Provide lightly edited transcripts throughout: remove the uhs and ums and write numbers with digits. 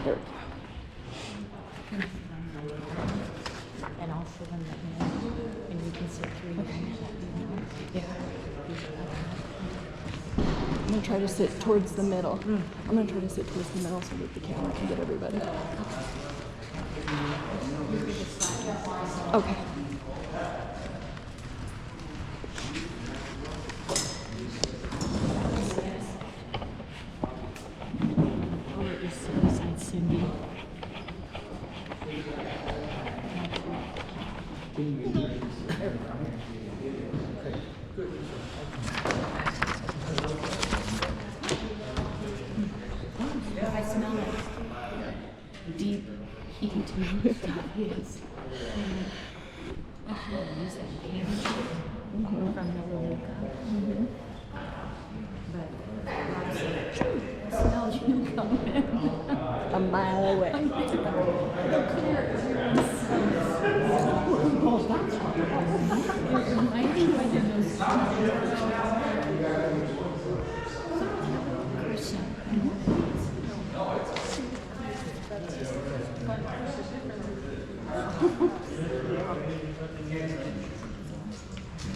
There we go. And also when and you can sit through. Okay. Yeah. I'm gonna try to sit towards the middle. I'm gonna try to sit towards the middle so that the camera can get everybody. Okay. Cindy. I smell it. Deep heat. Yes. From the Luca. But smells you coming. A mile away.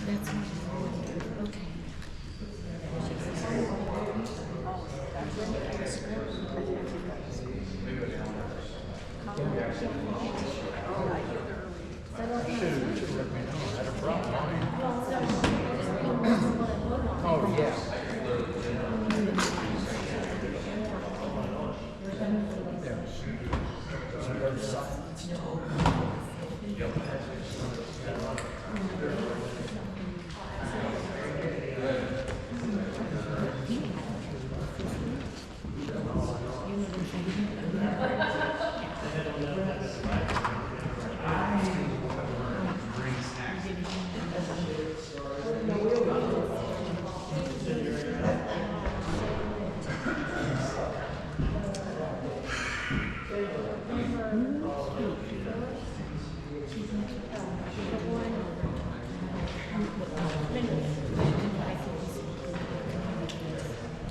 That's okay. Oh, yeah.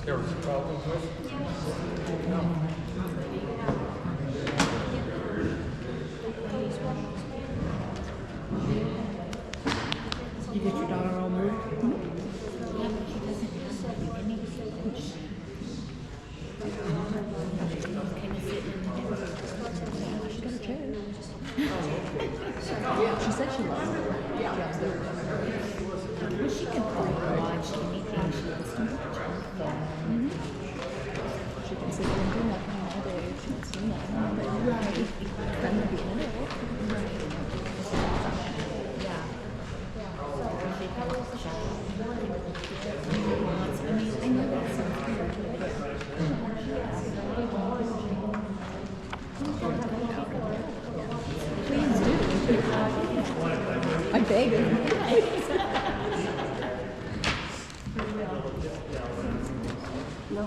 There was a problem with it? You get your daughter all moved? She got her chair. Yeah, she said she loved it. Yeah. Well, she can probably watch anything she wants to watch. She can sit there and do nothing all day. She can see nothing all day. Right. Then the beginning. Please do. I beg you. No.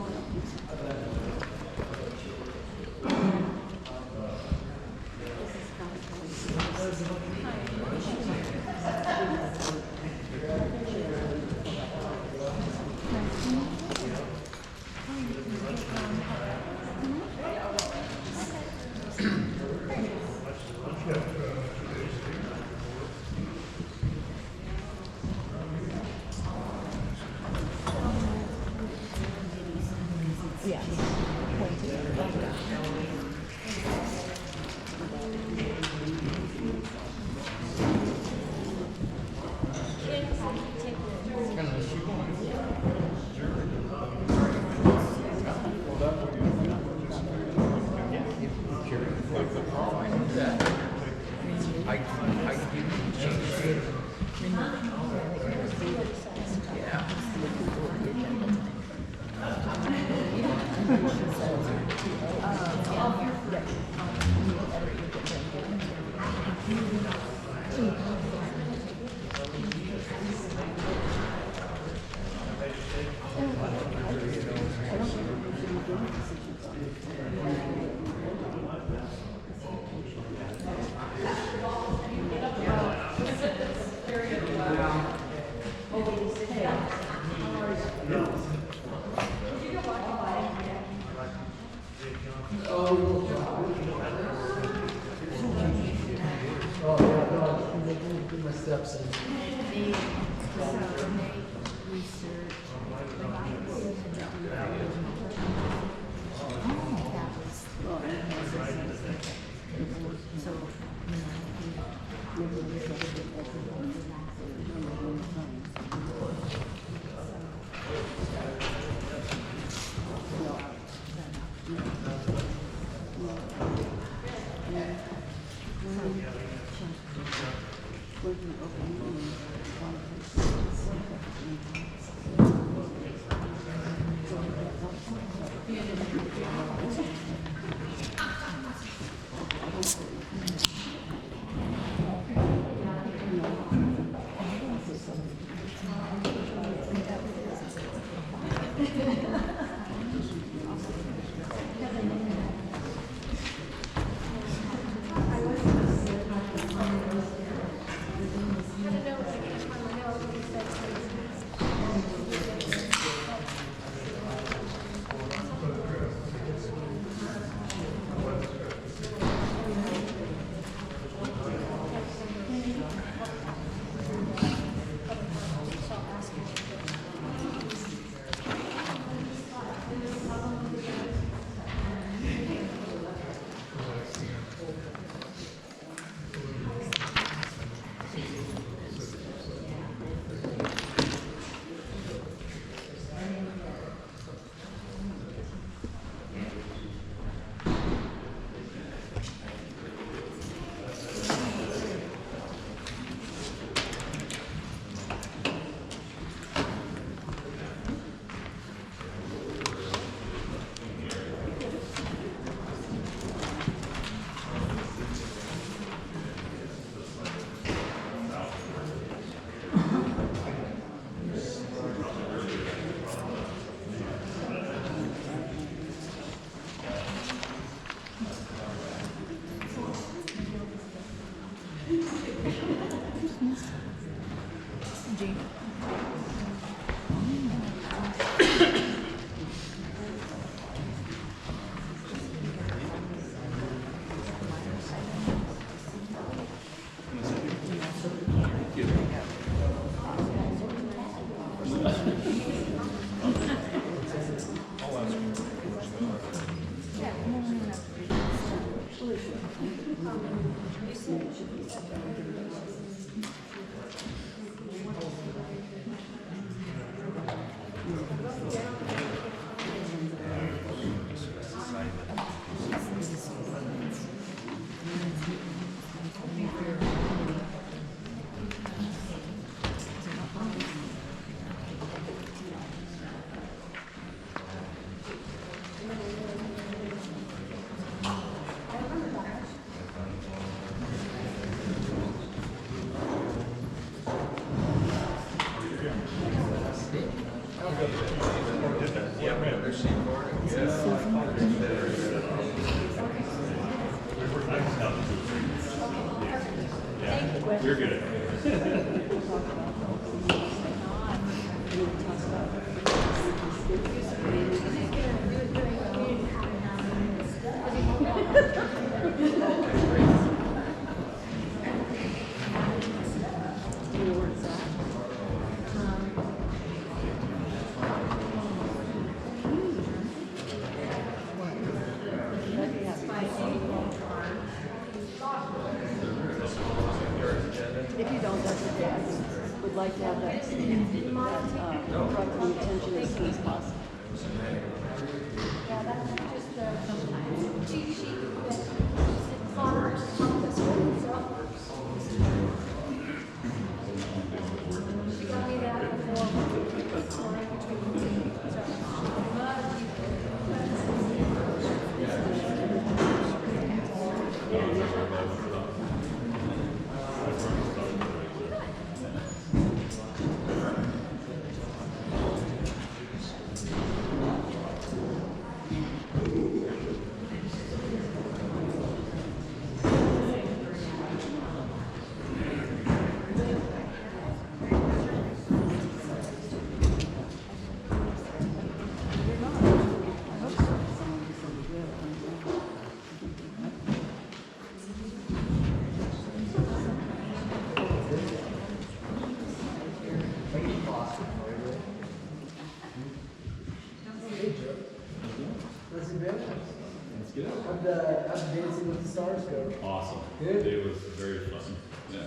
Oh, yeah, no, I'm get my steps in. They, so they research, like I was in the original. That was, so, You're good. If you don't, that's okay. I just would like to have that brought to the attention as soon as possible. yeah, that's just a cheat sheet that farmers on this one, so. She got me that before. That's good. How'd Dancing with the Stars go? Awesome. Good. It was very fun. Yeah.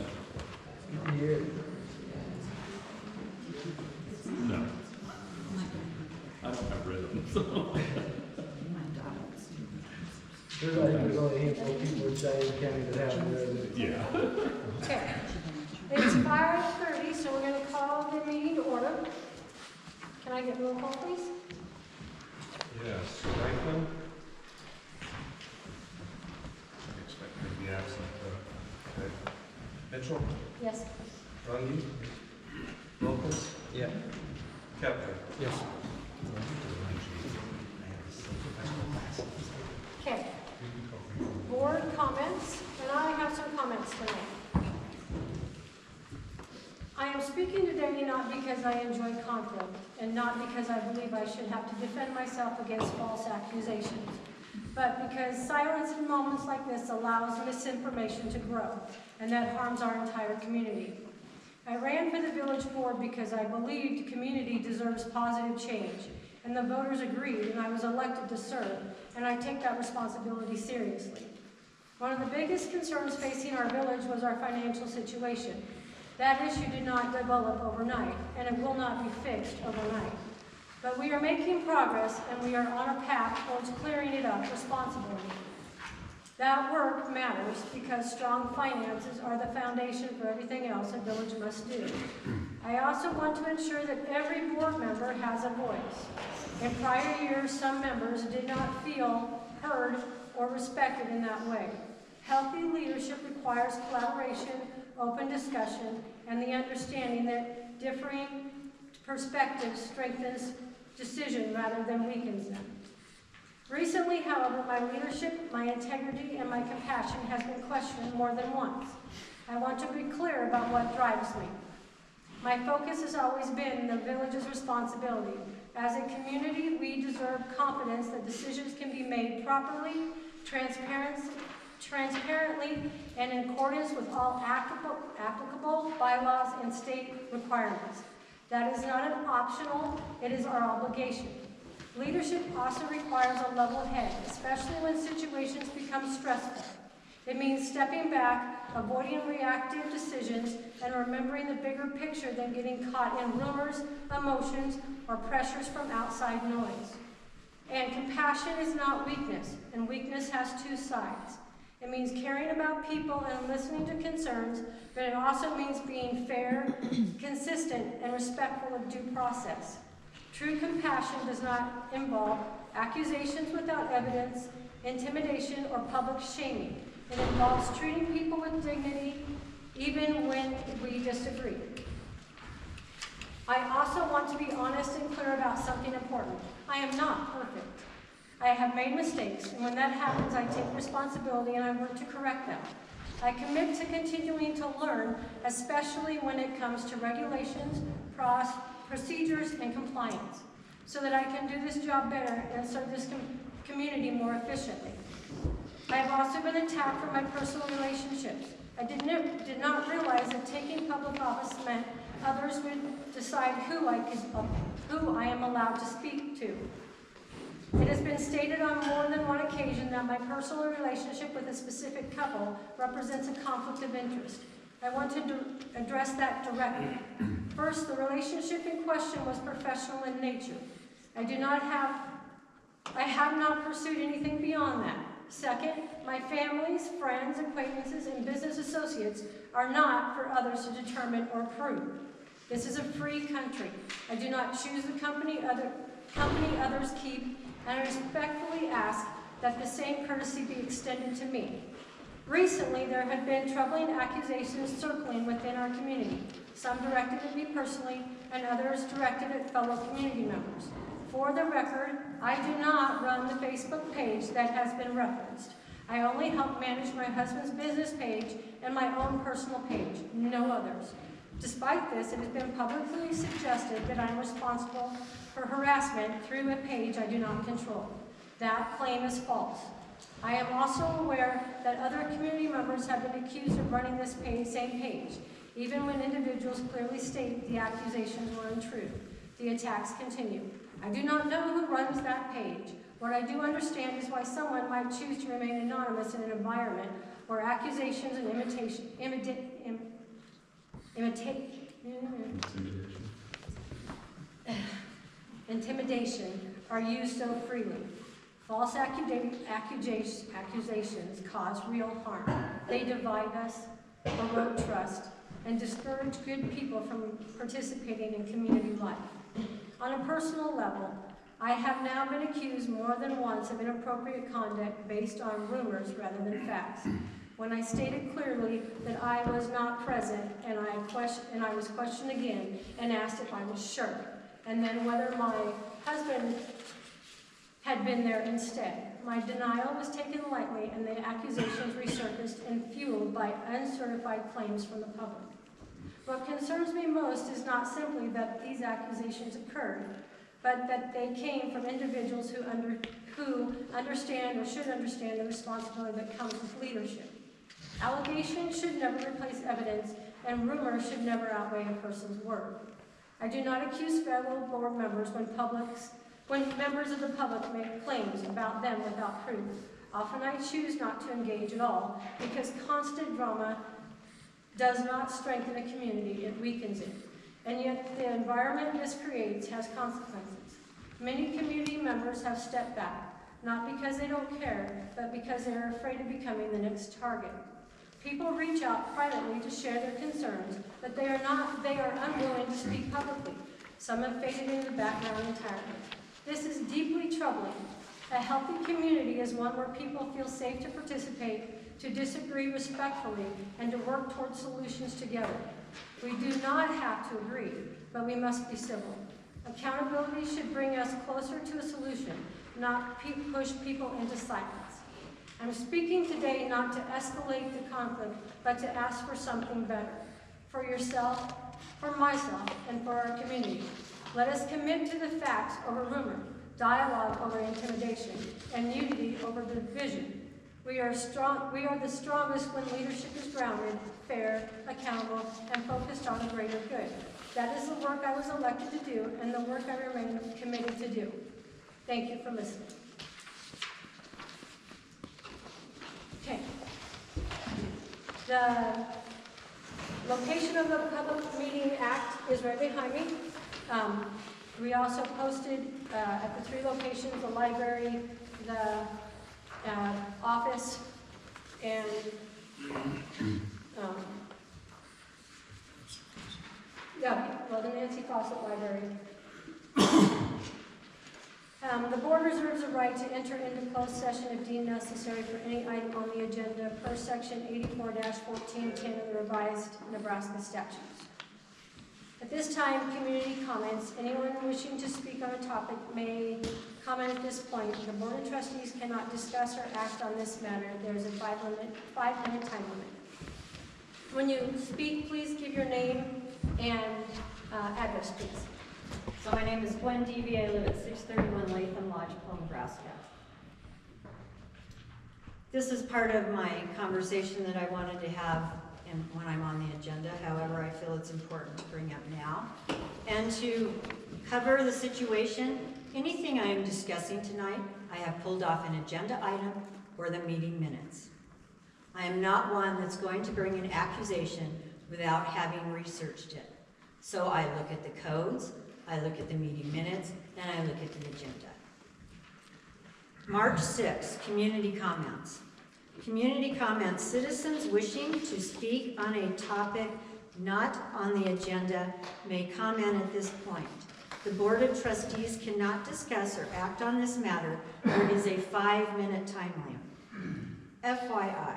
Good to hear. No. I don't have rhythm, so. There's only a handful of people in Cheyenne County that have it. Yeah. Okay, it's 5:30, so we're gonna call the meeting to order. Can I get roll call, please? Yes, Franklin. I expect to be absent. Okay. Mitchell, Yes. Rungy, Wilkins. Yeah. Kepler. Yes. Okay. Board comments, and I have some comments tonight. I am speaking today not because I enjoy conflict, and not because I believe I should have to defend myself against false accusations, but because silence in moments like this allows misinformation to grow, and that harms our entire community. I ran for the village board because I believed the community deserves positive change, and the voters agreed, and I was elected to serve, and I take that responsibility seriously. One of the biggest concerns facing our village was our financial situation. That issue did not develop overnight, and it will not be fixed overnight. But we are making progress, and we are on a path towards clearing it up responsibly. That work matters because strong finances are the foundation for everything else a village must do. I also want to ensure that every board member has a voice. In prior years, some members did not feel heard or respected in that way. Healthy leadership requires collaboration, open discussion, and the understanding that differing perspectives strengthens decision rather than weakens them. Recently, however, my leadership, my integrity, and my compassion has been questioned more than once. I want to be clear about what drives me. My focus has always been the village's responsibility. As a community, we deserve confidence that decisions can be made properly, transparently, and in accordance with all applicable bylaws and state requirements. That is not an optional, it is our obligation. Leadership also requires a level head, especially when situations become stressful. It means stepping back, avoiding reactive decisions, and remembering the bigger picture than getting caught in rumors, emotions, or pressures from outside noise. And compassion is not weakness, and weakness has two sides. It means caring about people and listening to concerns, but it also means being fair, consistent, and respectful of due process. True compassion does not involve accusations without evidence, intimidation, or public shaming. It involves treating people with dignity, even when we disagree. I also want to be honest and clear about something important. I am not perfect. I have made mistakes, and when that happens, I take responsibility and I work to correct them. I commit to continuing to learn, especially when it comes to regulations, procedures, and compliance, so that I can do this job better and serve this community more efficiently. I have also been attacked for my personal relationships. I did not realize that taking public office meant others would decide who I am allowed to speak to. It has been stated on more than one occasion that my personal relationship with a specific couple represents a conflict of interest. I want to address that directly. First, the relationship in question was professional in nature. I have not pursued anything beyond that. Second, my families, friends, acquaintances, and business associates are not for others to determine or approve. This is a free country. I do not choose the company others keep, and I respectfully ask that the same courtesy be extended to me. Recently, there have been troubling accusations circling within our community, some directed at me personally, and others directed at fellow community members. For the record, I do not run the Facebook page that has been referenced. I only help manage my husband's business page and my own personal page, no others. Despite this, it has been publicly suggested that I'm responsible for harassment through a page I do not control. That claim is false. I am also aware that other community members have been accused of running this same page, even when individuals clearly state the accusations were untrue. The attacks continue. I do not know who runs that page. What I do understand is why someone might choose to remain anonymous in an environment where accusations and intimidation are used so freely. False accusations cause real harm. They divide us, erode trust, and discourage good people from participating in community life. On a personal level, I have now been accused more than once of inappropriate conduct based on rumors rather than facts. When I stated clearly that I was not present and I was questioned again and asked if I was sure, and then whether my husband had been there instead. My denial was taken lightly and the accusations resurfaced and fueled by uncertified claims from the public. What concerns me most is not simply that these accusations occurred, but that they came from individuals who understand or should understand the responsibility that comes with leadership. Allegations should never replace evidence, and rumors should never outweigh a person's word. I do not accuse federal board members when members of the public make claims about them without proof. Often I choose not to engage at all because constant drama does not strengthen a community, it weakens it. And yet the environment this creates has consequences. Many community members have stepped back, not because they don't care, but because they are afraid of becoming the next target. People reach out privately to share their concerns, but they are unwilling to speak publicly. Some have faded into the background entirely. This is deeply troubling. A healthy community is one where people feel safe to participate, to disagree respectfully, and to work towards solutions together. We do not have to agree, but we must be civil. Accountability should bring us closer to a solution, not push people into silence. I'm speaking today not to escalate the conflict, but to ask for something better. For yourself, for myself, and for our community. Let us commit to the facts over rumor, dialogue over intimidation, and unity over division. We are the strongest when leadership is grounded, fair, accountable, and focused on a greater good. That is the work I was elected to do, and the work I remain committed to do. Thank you for listening. Okay. The location of the Public Meeting Act is right behind me. We also posted at the 3 locations, the library, the office, and the Nancy Fawcett Library. The board reserves a right to enter into closed session if deemed necessary for any item on the agenda per section 84-1410 of the revised Nebraska statutes. At this time, community comments. Anyone wishing to speak on a topic may comment at this point. The Board of Trustees cannot discuss or act on this matter. There is a 5-minute time limit. When you speak, please give your name and address, please. So my name is Gwen Devey. I live at 631 Latham, Lodgepole, Nebraska. This is part of my conversation that I wanted to have when I'm on the agenda. However, I feel it's important to bring up now and to cover the situation. Anything I am discussing tonight, I have pulled off an agenda item or the meeting minutes. I am not one that's going to bring an accusation without having researched it. So I look at the codes, I look at the meeting minutes, and I look at the agenda. March 6th, community comments. Community comments. Citizens wishing to speak on a topic not on the agenda may comment at this point. The Board of Trustees cannot discuss or act on this matter. There is a 5-minute time limit. FYI,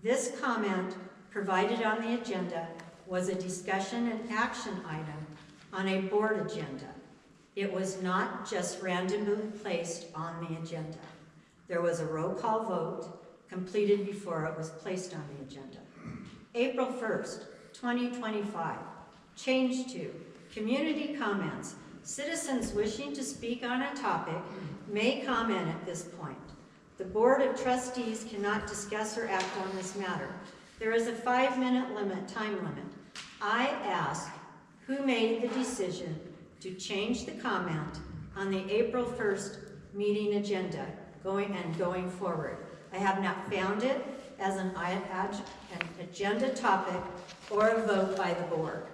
this comment provided on the agenda was a discussion and action item on a board agenda. It was not just randomly placed on the agenda. There was a roll call vote completed before it was placed on the agenda. April 1st, 2025, change to community comments. Citizens wishing to speak on a topic may comment at this point. The Board of Trustees cannot discuss or act on this matter. There is a 5-minute time limit. I ask who made the decision to change the comment on the April 1st meeting agenda going forward. I have not found it as an agenda topic or a vote by the board.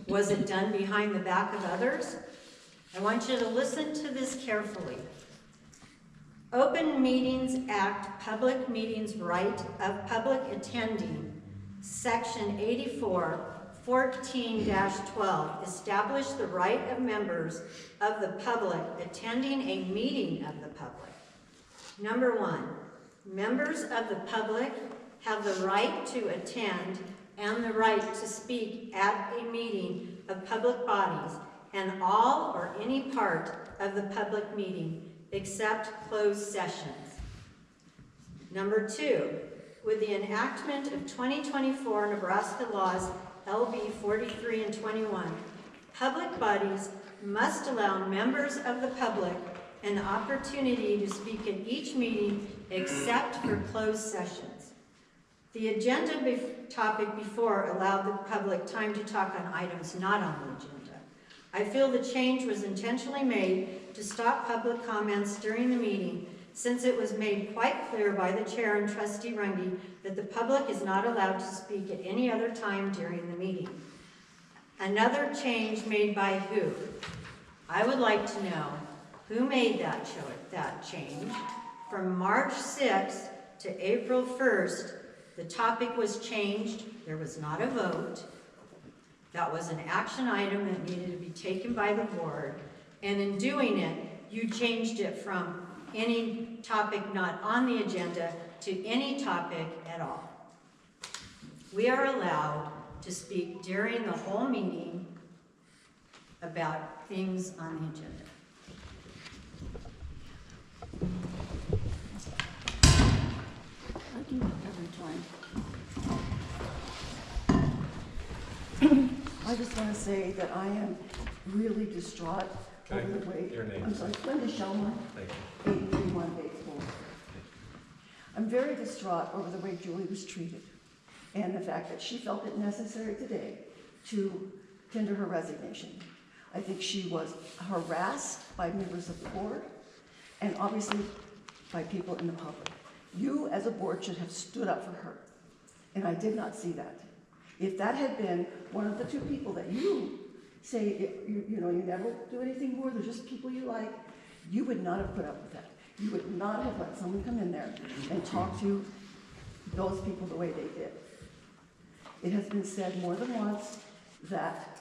Was it done behind the back of others? I want you to listen to this carefully. Open Meetings Act, Public Meetings Right of Public Attending, Section 84, 14-12 establish the right of members of the public attending a meeting of the public. Number 1, members of the public have the right to attend and the right to speak at a meeting of public bodies and all or any part of the public meeting except closed sessions. Number 2, with the enactment of 2024 Nebraska laws LB 43 and 21, public bodies must allow members of the public an opportunity to speak at each meeting except for closed sessions. The agenda topic before allowed the public time to talk on items not on the agenda. I feel the change was intentionally made to stop public comments during the meeting, since it was made quite clear by the chair and Trustee Runge that the public is not allowed to speak at any other time during the meeting. Another change made by who? I would like to know who made that change. From March 6th to April 1st, the topic was changed. There was not a vote. That was an action item that needed to be taken by the board. And in doing it, you changed it from any topic not on the agenda to any topic at all. We are allowed to speak during the whole meeting about things on the agenda. I do it every time. I just want to say that I am really distraught Okay, over the way. your name. I'm sorry, Linda Shellman, Thank 831 Batesville. I'm very distraught over the way Julie was treated and the fact that she felt it necessary today to tender her resignation. I think she was harassed by members of the board and obviously by people in the public. You as a board should have stood up for her, and I did not see that. If that had been one of the two people that you say, you never do anything more, they're just people you like, you would not have put up with that. You would not have let someone come in there and talk to those people the way they did. It has been said more than once that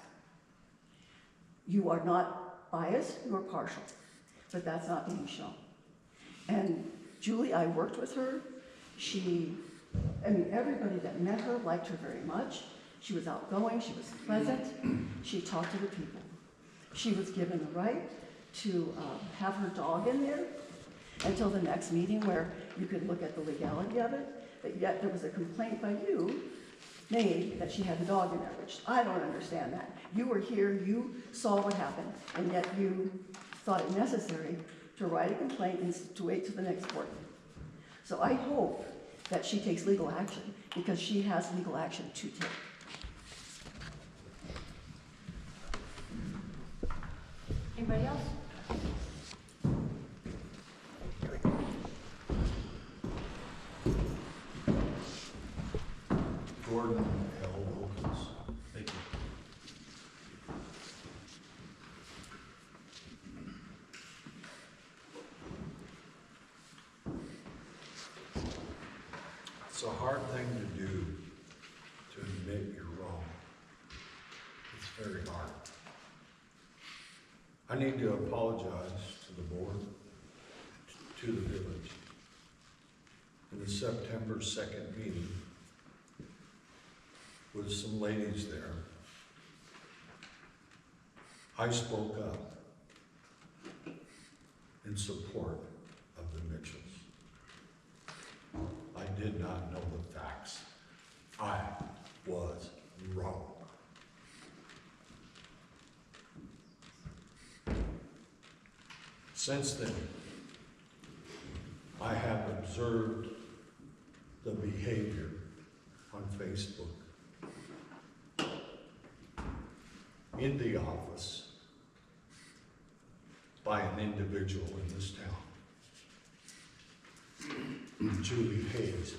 you are not biased nor partial, but that's not being shown. And Julie, I worked with her. Everybody that met her liked her very much. She was outgoing, she was pleasant, she talked to the people. She was given the right to have her dog in there until the next meeting where you could look at the legality of it, but yet there was a complaint by you made that she had the dog in there, which I don't understand that. You were here, you saw what happened, and yet you thought it necessary to write a complaint and to wait till the next board. So I hope that she takes legal action, because she has legal action to take. Anybody else? Gordon L. Wilkins. Thank you. It's a hard thing to do, to admit you're wrong. It's very hard. I need to apologize to the board, to the village. In the September 2nd meeting, with some ladies there, I spoke up in support of the Mitchells. I did not know the facts. I was wrong. Since then, I have observed the behavior on Facebook, in the office, by an individual in this town. Julie Hayes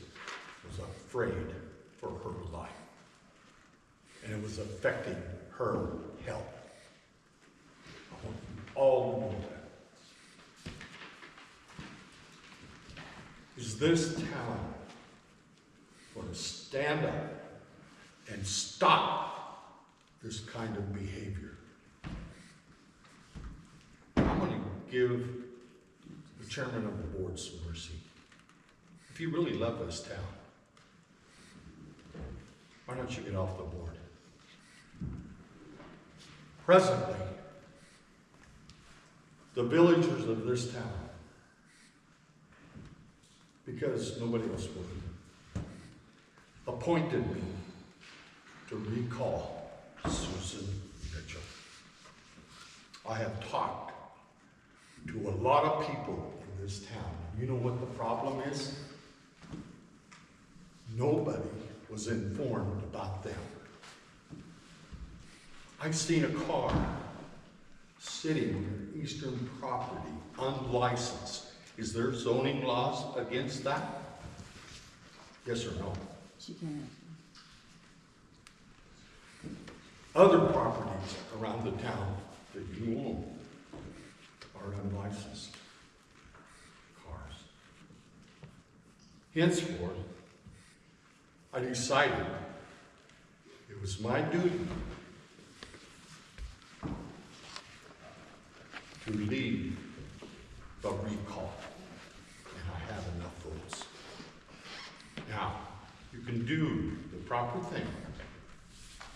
was afraid for her life. And it was affecting her health. I want you all to know that. Is this town going to stand up and stop this kind of behavior? I'm going to give the chairman of the board some mercy. If you really love this town, why don't you get off the board? Presently, the villagers of this town, because nobody else would, appointed me to recall Susan Mitchell. I have talked to a lot of people in this town. You know what the problem is? Nobody was informed about them. I've seen a car sitting on their eastern property unlicensed. Is there zoning laws against that? Yes or no? She can. Other properties around the town that you own are unlicensed cars. Henceforth, I decided it was my duty to lead the recall, and I have enough votes. Now, you can do the proper thing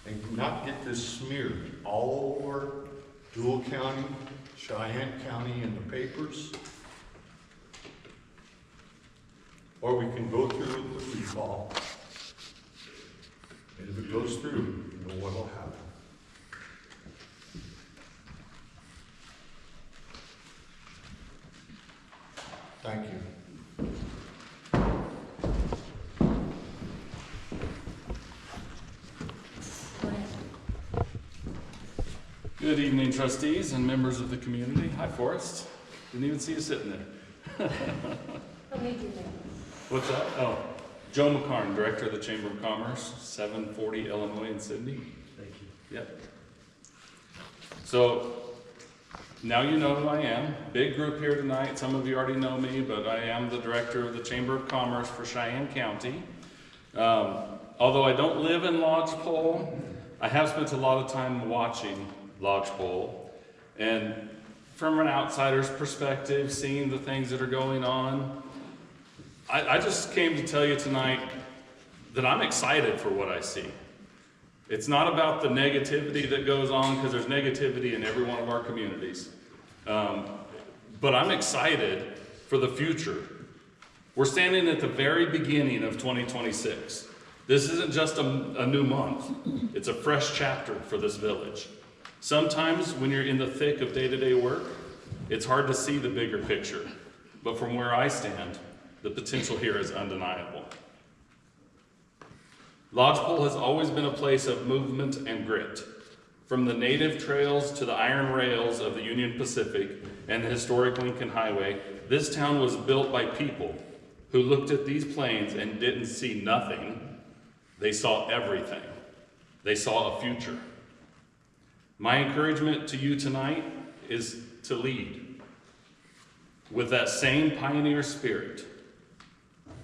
and not get this smeared all over Dual County, Cheyenne County in the papers, or we can go through the recall, and if it goes through, you know what will happen. Thank you. Good evening, trustees and members of the community. Hi, Forrest. Didn't even see you sitting there. I'll leave you there. What's that? Oh, Joe McCarn, Director of the Chamber of Commerce, 740 Illinois in Sydney. Thank you. Yep. So, now you know who I am. Big group here tonight. Some of you already know me, but I am the Director of the Chamber of Commerce for Cheyenne County. Although I don't live in Lodgepole, I have spent a lot of time watching Lodgepole, and from an outsider's perspective, seeing the things that are going on, I just came to tell you tonight that I'm excited for what I see. It's not about the negativity that goes on, because there's negativity in every one of our communities. But I'm excited for the future. We're standing at the very beginning of 2026. This isn't just a new month. It's a fresh chapter for this village. Sometimes when you're in the thick of day-to-day work, it's hard to see the bigger picture. But from where I stand, the potential here is undeniable. Lodgepole has always been a place of movement and grit. From the native trails to the iron rails of the Union Pacific and the historic Lincoln Highway, this town was built by people who looked at these plains and didn't see nothing. They saw everything. They saw a future. My encouragement to you tonight is to lead with that same pioneer spirit.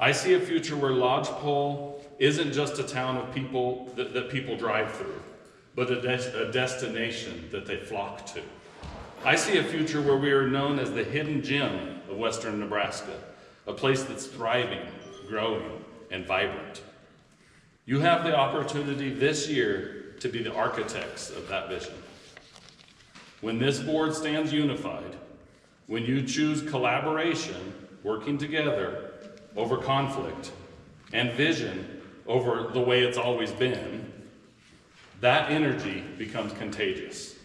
I see a future where Lodgepole isn't just a town of people that people drive through, but a destination that they flock to. I see a future where we are known as the hidden gem of western Nebraska, a place that's thriving, growing, and vibrant. You have the opportunity this year to be the architects of that vision. When this board stands unified, when you choose collaboration, working together over conflict, and vision over the way it's always been, that energy becomes contagious.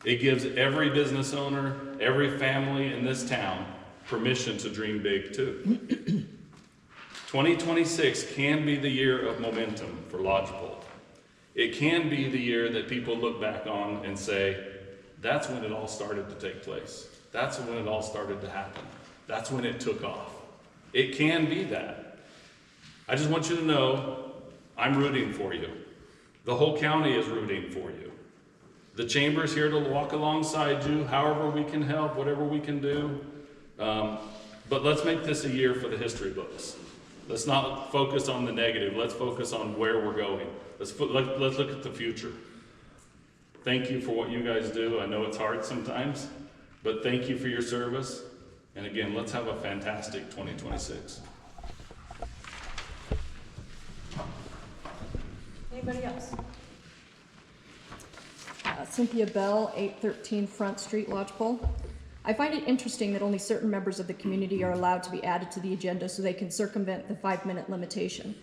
It gives every business owner, every family in this town permission to dream big too. 2026 can be the year of momentum for Lodgepole. It can be the year that people look back on and say, that's when it all started to take place. That's when it all started to happen. That's when it took off. It can be that. I just want you to know, I'm rooting for you. The whole county is rooting for you. The chamber's here to walk alongside you, however we can help, whatever we can do. But let's make this a year for the history books. Let's not focus on the negative. Let's focus on where we're going. Let's look at the future. Thank you for what you guys do. I know it's hard sometimes, but thank you for your service. And again, let's have a fantastic 2026. Anybody else? Cynthia Bell, 813 Front Street, Lodgepole. I find it interesting that only certain members of the community are allowed to be added to the agenda so they can circumvent the 5-minute limitation.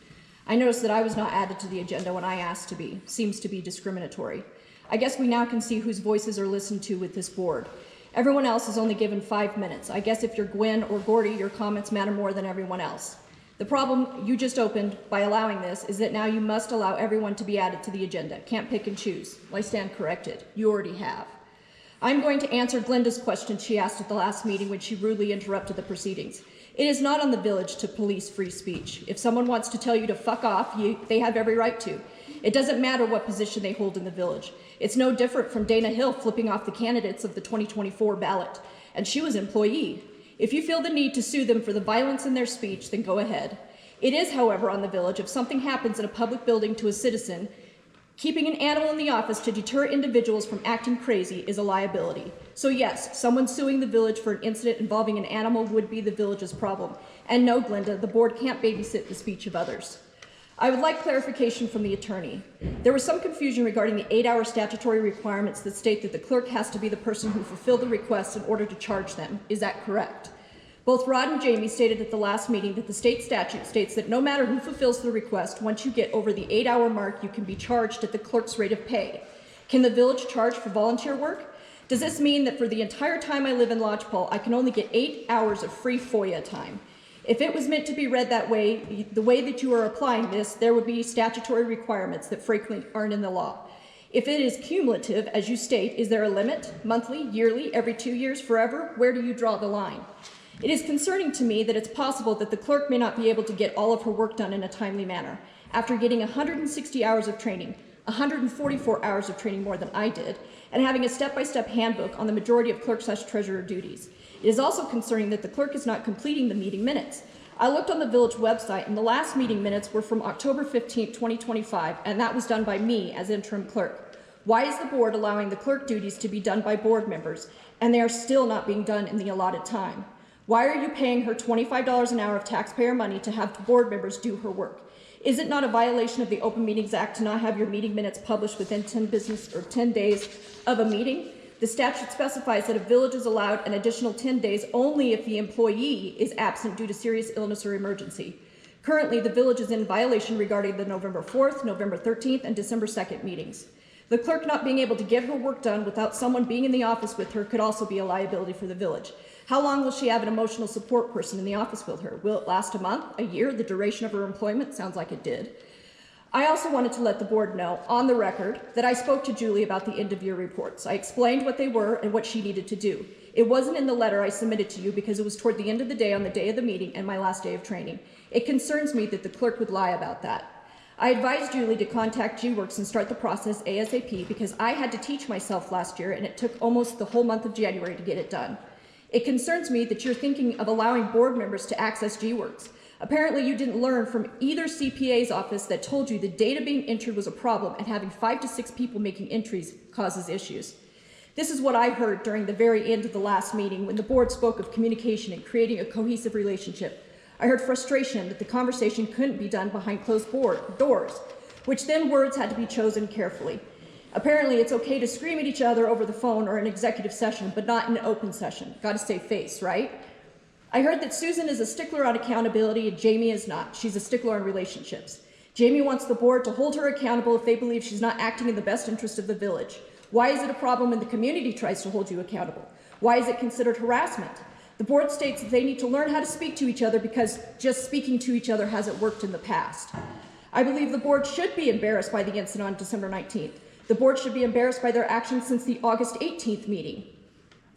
I noticed that I was not added to the agenda when I asked to be. Seems to be discriminatory. I guess we now can see whose voices are listened to with this board. Everyone else is only given 5 minutes. I guess if you're Gwen or Gordy, your comments matter more than everyone else. The problem you just opened by allowing this is that now you must allow everyone to be added to the agenda. Can't pick and choose. Well, I stand corrected. You already have. I'm going to answer Glenda's question she asked at the last meeting when she rudely interrupted the proceedings. It is not on the village to police free speech. If someone wants to tell you to fuck off, they have every right to. It doesn't matter what position they hold in the village. It's no different from Dana Hill flipping off the candidates of the 2024 ballot, and she was an employee. If you feel the need to sue them for the violence in their speech, then go ahead. It is, however, on the village if something happens in a public building to a citizen, keeping an animal in the office to deter individuals from acting crazy is a liability. So yes, someone suing the village for an incident involving an animal would be the village's problem. And no, Glenda, the board can't babysit the speech of others. I would like clarification from the attorney. There was some confusion regarding the 8-hour statutory requirements that state that the clerk has to be the person who fulfilled the request in order to charge them. Is that correct? Both Rod and Jamie stated at the last meeting that the state statute states that no matter who fulfills the request, once you get over the 8-hour mark, you can be charged at the clerk's rate of pay. Can the village charge for volunteer work? Does this mean that for the entire time I live in Lodgepole, I can only get 8 hours of free FOIA time? If it was meant to be read that way, the way that you are applying this, there would be statutory requirements that frankly aren't in the law. If it is cumulative, as you state, is there a limit? Monthly, yearly, every 2 years, forever? Where do you draw the line? It is concerning to me that it's possible that the clerk may not be able to get all of her work done in a timely manner. After getting 160 hours of training, 144 hours of training more than I did, and having a step-by-step handbook on the majority of clerk/treasurer duties. It is also concerning that the clerk is not completing the meeting minutes. I looked on the village website and the last meeting minutes were from October 15, 2025, and that was done by me as interim clerk. Why is the board allowing the clerk duties to be done by board members, and they are still not being done in the allotted time? Why are you paying her $25 an hour of taxpayer money to have board members do her work? Is it not a violation of the Open Meetings Act to not have your meeting minutes published within 10 days of a meeting? The statute specifies that a village is allowed an additional 10 days only if the employee is absent due to serious illness or emergency. Currently, the village is in violation regarding the November 4th, November 13th, and December 2nd meetings. The clerk not being able to get her work done without someone being in the office with her could also be a liability for the village. How long will she have an emotional support person in the office with her? Will it last a month, a year, the duration of her employment? Sounds like it did. I also wanted to let the board know, on the record, that I spoke to Julie about the end-of-year reports. I explained what they were and what she needed to do. It wasn't in the letter I submitted to you because it was toward the end of the day on the day of the meeting and my last day of training. It concerns me that the clerk would lie about that. I advised Julie to contact G-Works and start the process ASAP because I had to teach myself last year and it took almost the whole month of January to get it done. It concerns me that you're thinking of allowing board members to access G-Works. Apparently you didn't learn from either CPA's office that told you the data being entered was a problem and having 5 to 6 people making entries causes issues. This is what I heard during the very end of the last meeting when the board spoke of communication and creating a cohesive relationship. I heard frustration that the conversation couldn't be done behind closed doors, which then words had to be chosen carefully. Apparently it's okay to scream at each other over the phone or an executive session, but not in an open session. Gotta save face, right? I heard that Susan is a stickler on accountability and Jamie is not. She's a stickler on relationships. Jamie wants the board to hold her accountable if they believe she's not acting in the best interest of the village. Why is it a problem when the community tries to hold you accountable? Why is it considered harassment? The board states that they need to learn how to speak to each other because just speaking to each other hasn't worked in the past. I believe the board should be embarrassed by the incident on December 19th. The board should be embarrassed by their actions since the August 18th meeting.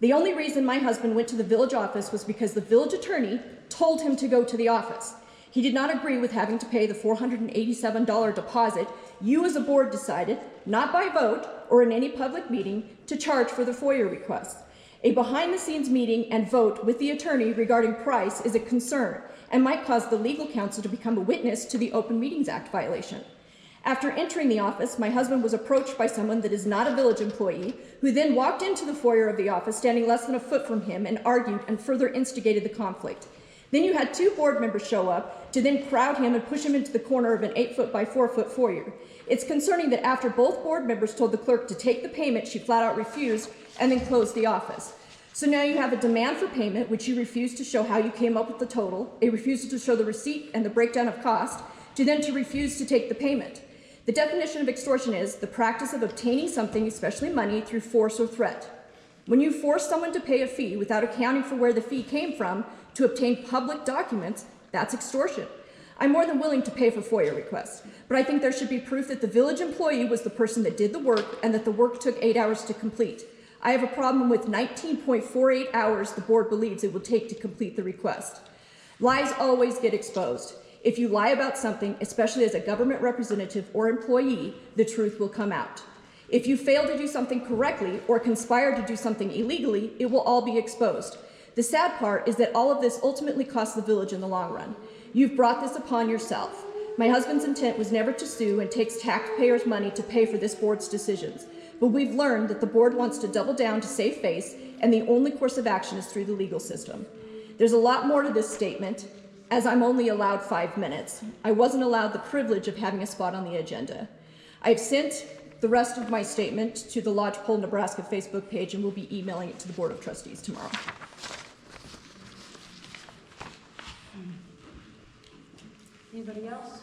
The only reason my husband went to the village office was because the village attorney told him to go to the office. He did not agree with having to pay the $487 deposit you as a board decided, not by vote or in any public meeting, to charge for the FOIA request. A behind-the-scenes meeting and vote with the attorney regarding price is a concern and might cause the legal counsel to become a witness to the Open Meetings Act violation. After entering the office, my husband was approached by someone that is not a village employee, who then walked into the foyer of the office standing less than a foot from him and argued and further instigated the conflict. Then you had 2 board members show up to then crowd him and push him into the corner of an 8-foot by 4-foot foyer. It's concerning that after both board members told the clerk to take the payment, she flat out refused and then closed the office. So now you have a demand for payment, which you refused to show how you came up with the total, a refusal to show the receipt and the breakdown of cost, to refuse to take the payment. The definition of extortion is the practice of obtaining something, especially money, through force or threat. When you force someone to pay a fee without accounting for where the fee came from to obtain public documents, that's extortion. I'm more than willing to pay for FOIA requests, but I think there should be proof that the village employee was the person that did the work and that the work took 8 hours to complete. I have a problem with 19.48 hours the board believes it will take to complete the request. Lies always get exposed. If you lie about something, especially as a government representative or employee, the truth will come out. If you fail to do something correctly or conspire to do something illegally, it will all be exposed. The sad part is that all of this ultimately costs the village in the long run. You've brought this upon yourself. My husband's intent was never to sue and takes taxpayers' money to pay for this board's decisions. But we've learned that the board wants to double down to save face, and the only course of action is through the legal system. There's a lot more to this statement, as I'm only allowed 5 minutes. I wasn't allowed the privilege of having a spot on the agenda. I've sent the rest of my statement to the Lodgepole, Nebraska Facebook page and will be emailing it to the Board of Trustees tomorrow. Anybody else?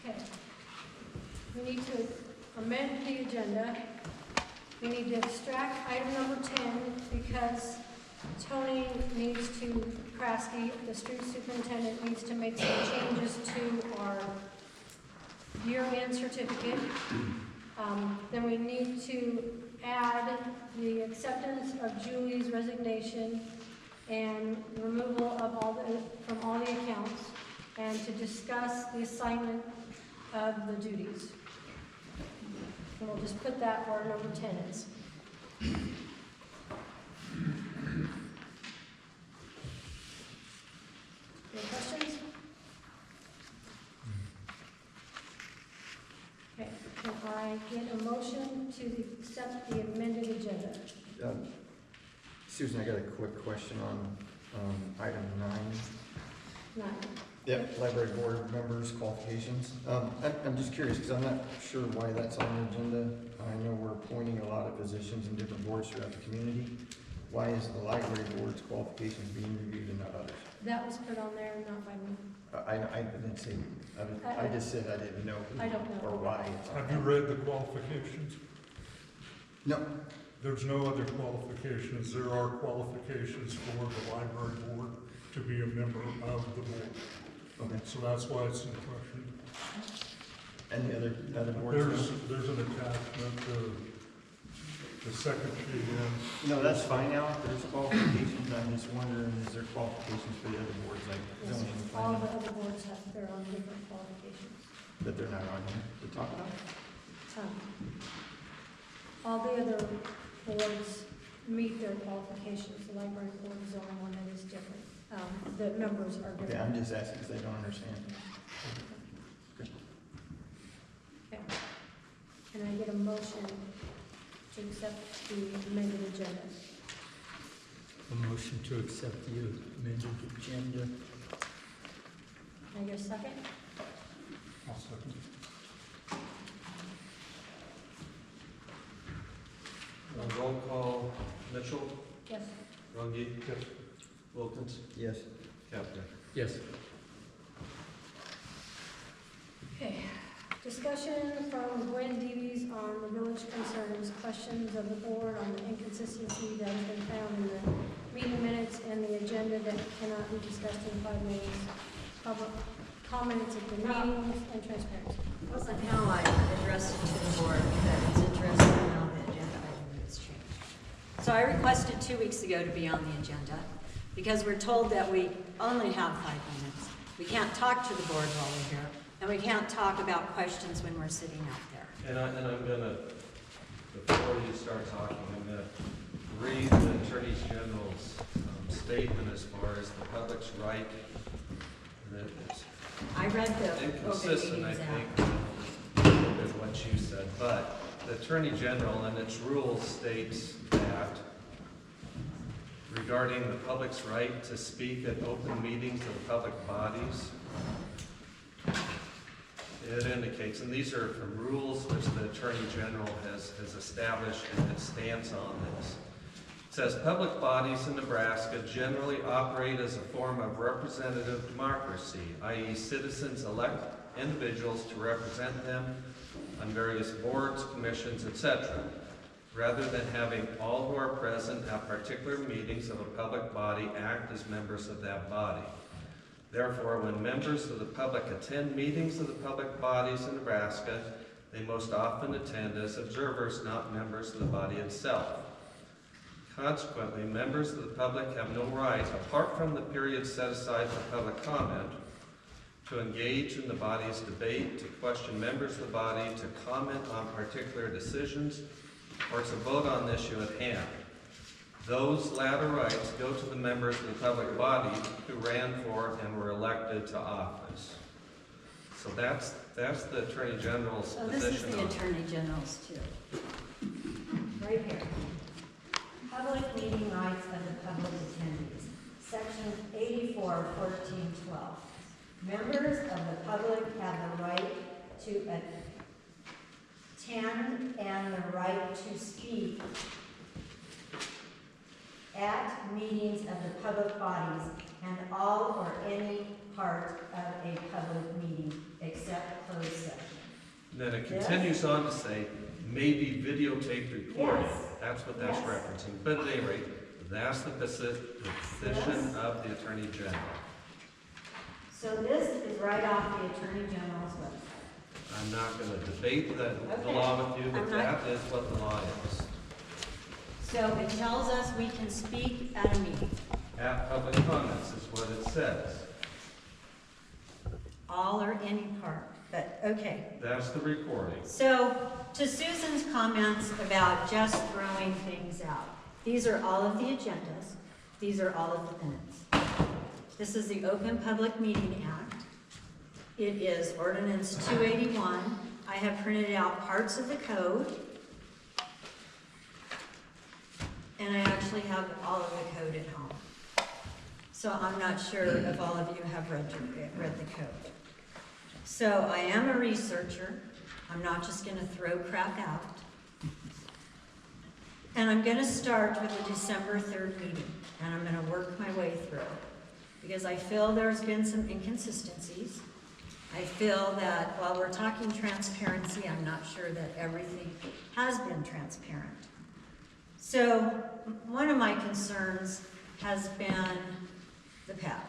Okay. We need to amend the agenda. We need to extract item number 10 because Tony needs to, Krasky, the street superintendent, needs to make some changes to our year-end certificate. Then we need to add the acceptance of Julie's resignation and removal of from all the accounts, and to discuss the assignment of the duties. And we'll just put that where number 10 is. Any questions? Okay, can I get a motion to accept the amended agenda? Susan, I got a quick question on item 9. 9. Yep, library board members' qualifications. I'm just curious, because I'm not sure why that's on the agenda. I know we're appointing a lot of positions in different boards throughout the community. Why is the library board's qualifications being reviewed and not others? That was put on there, not by me. I didn't say, I just said I didn't know. I don't know. Or why it's on Have you read the qualifications? No. There's no other qualifications. There are qualifications for the library board to be a member of the board. Okay. So that's why it's in question. And the other boards? There's an attachment to the second sheet in. No, that's fine now. There's qualifications. I'm just wondering, is there qualifications for the other boards, like Yes, zoning and all the planning, other boards have their own different qualifications. that they're not on here to talk about? All the other boards meet their qualifications. The library board is the only one that is different. The numbers are different. Yeah, I'm just asking because they don't understand. Okay. Can I get a motion to accept the amended agenda? A motion to accept the amended agenda. Can I get a second? I'll second. Roll call, Mitchell, Yes. Runge, Yes. Wilkins, Yes. Kaplan. Yes. Okay. Discussion from Gwen Deavy's on the village concerns, questions of the board on the inconsistency that has been found in the meeting minutes and the agenda that cannot be discussed in 5 minutes. Public comments at the meetings, and transparency. Wasn't how I addressed it to the board, that it's interesting how the agenda item has changed. So I requested 2 weeks ago to be on the agenda, because we're told that we only have 5 minutes. We can't talk to the board while we're here, and we can't talk about questions when we're sitting out there. And I'm gonna, before you start talking, I'm gonna read the Attorney General's statement as far as the public's right. And it's I read the Open inconsistent, I Meetings Act. think, with what you said, but the Attorney General in its rules states that regarding the public's right to speak at open meetings of public bodies, it indicates, and these are from rules which the Attorney General has established and its stance on this. It says, public bodies in Nebraska generally operate as a form of representative democracy, i.e. citizens elect individuals to represent them on various boards, commissions, etc., rather than having all who are present at particular meetings of a public body act as members of that body. Therefore, when members of the public attend meetings of the public bodies in Nebraska, they most often attend as observers, not members of the body itself. Consequently, members of the public have no right, apart from the period set aside for public comment, to engage in the body's debate, to question members of the body, to comment on particular decisions, or to vote on the issue at hand. Those latter rights go to the members of the public body who ran for and were elected to office. So that's the Attorney General's So position. this is the on it. Attorney General's too. Right here. Public meeting rights of the public attendees. Section 84, 14, 12. Members of the public have the right to attend and the right to speak at meetings of the public bodies and all or any part of a public meeting except closed session. And then it continues on to say, may be videotaped recording. Yes. That's what that's Yes. referencing. But at any rate, that's the position of the Attorney General. So this is right off the Attorney General's website. I'm not going to debate the Okay. law with you, but I'm not- that is what the law is. So it tells us we can speak at a meeting, At public comments is what it says. all or any part, but okay. That's the recording. So to Susan's comments about just throwing things out, these are all of the agendas, these are all of the minutes. This is the Open Public Meeting Act. It is Ordinance 281. I have printed out parts of the code. And I actually have all of the code at home. So I'm not sure if all of you have read the code. So I am a researcher. I'm not just going to throw crap out. And I'm going to start with the December 3rd meeting, and I'm going to work my way through, because I feel there's been some inconsistencies. I feel that while we're talking transparency, I'm not sure that everything has been transparent. So one of my concerns has been the pattern.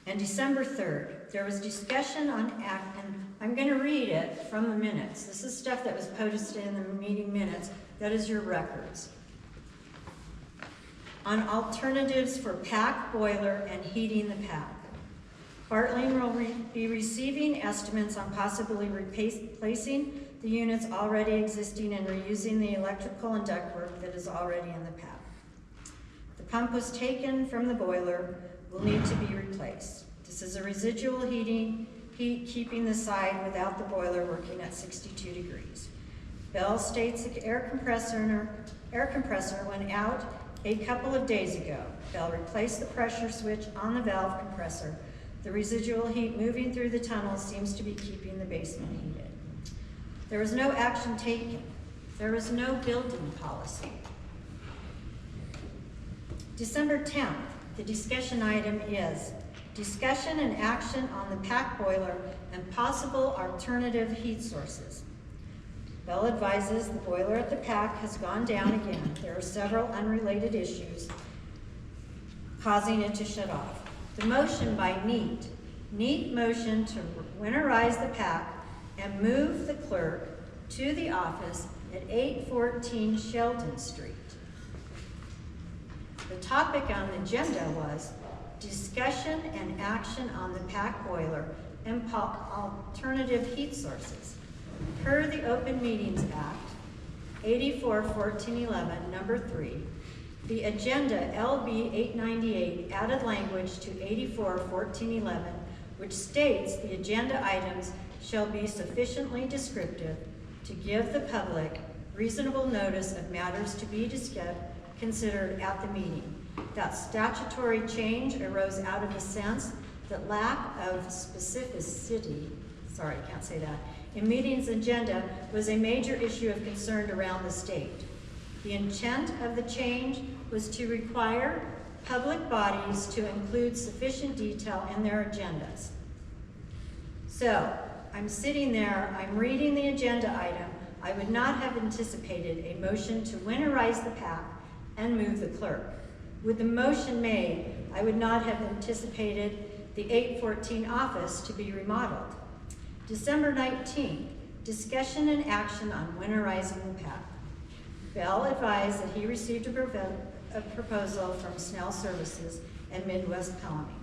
And December 3rd, there was discussion on act, and I'm going to read it from the minutes. This is stuff that was posted in the meeting minutes. That is your records. On alternatives for PAC boiler and heating the PAC. Bartling will be receiving estimates on possibly replacing the units already existing and reusing the electrical and ductwork that is already in the PAC. The pump was taken from the boiler, will need to be replaced. This is a residual heat keeping the side without the boiler working at 62 degrees. Bell states the air compressor went out a couple of days ago. Bell replaced the pressure switch on the valve compressor. The residual heat moving through the tunnel seems to be keeping the basement heated. There was no action taken. There was no building policy. December 10th, the discussion item is discussion and action on the PAC boiler and possible alternative heat sources. Bell advises the boiler at the PAC has gone down again. There are several unrelated issues causing it to shut off. The motion by NEAT Need motion to winterize the pack and move the clerk to the office at 814 Sheldon Street. The topic on the agenda was discussion and action on the pack boiler and alternative heat sources. Per the Open Meetings Act, 84-1411, number 3, the agenda LB 898 added language to 84-1411, which states the agenda items shall be sufficiently descriptive to give the public reasonable notice of matters to be considered at the meeting. That statutory change arose out of the sense that lack of specificity, sorry, I can't say that, in meetings agenda was a major issue of concern around the state. The intent of the change was to require public bodies to include sufficient detail in their agendas. So, I'm sitting there, I'm reading the agenda item. I would not have anticipated a motion to winterize the pack and move the clerk. With the motion made, I would not have anticipated the 814 office to be remodeled. December 19th, discussion and action on winterizing the pack. Bell advised that he received a proposal from Snell Services and Midwest Plumbing.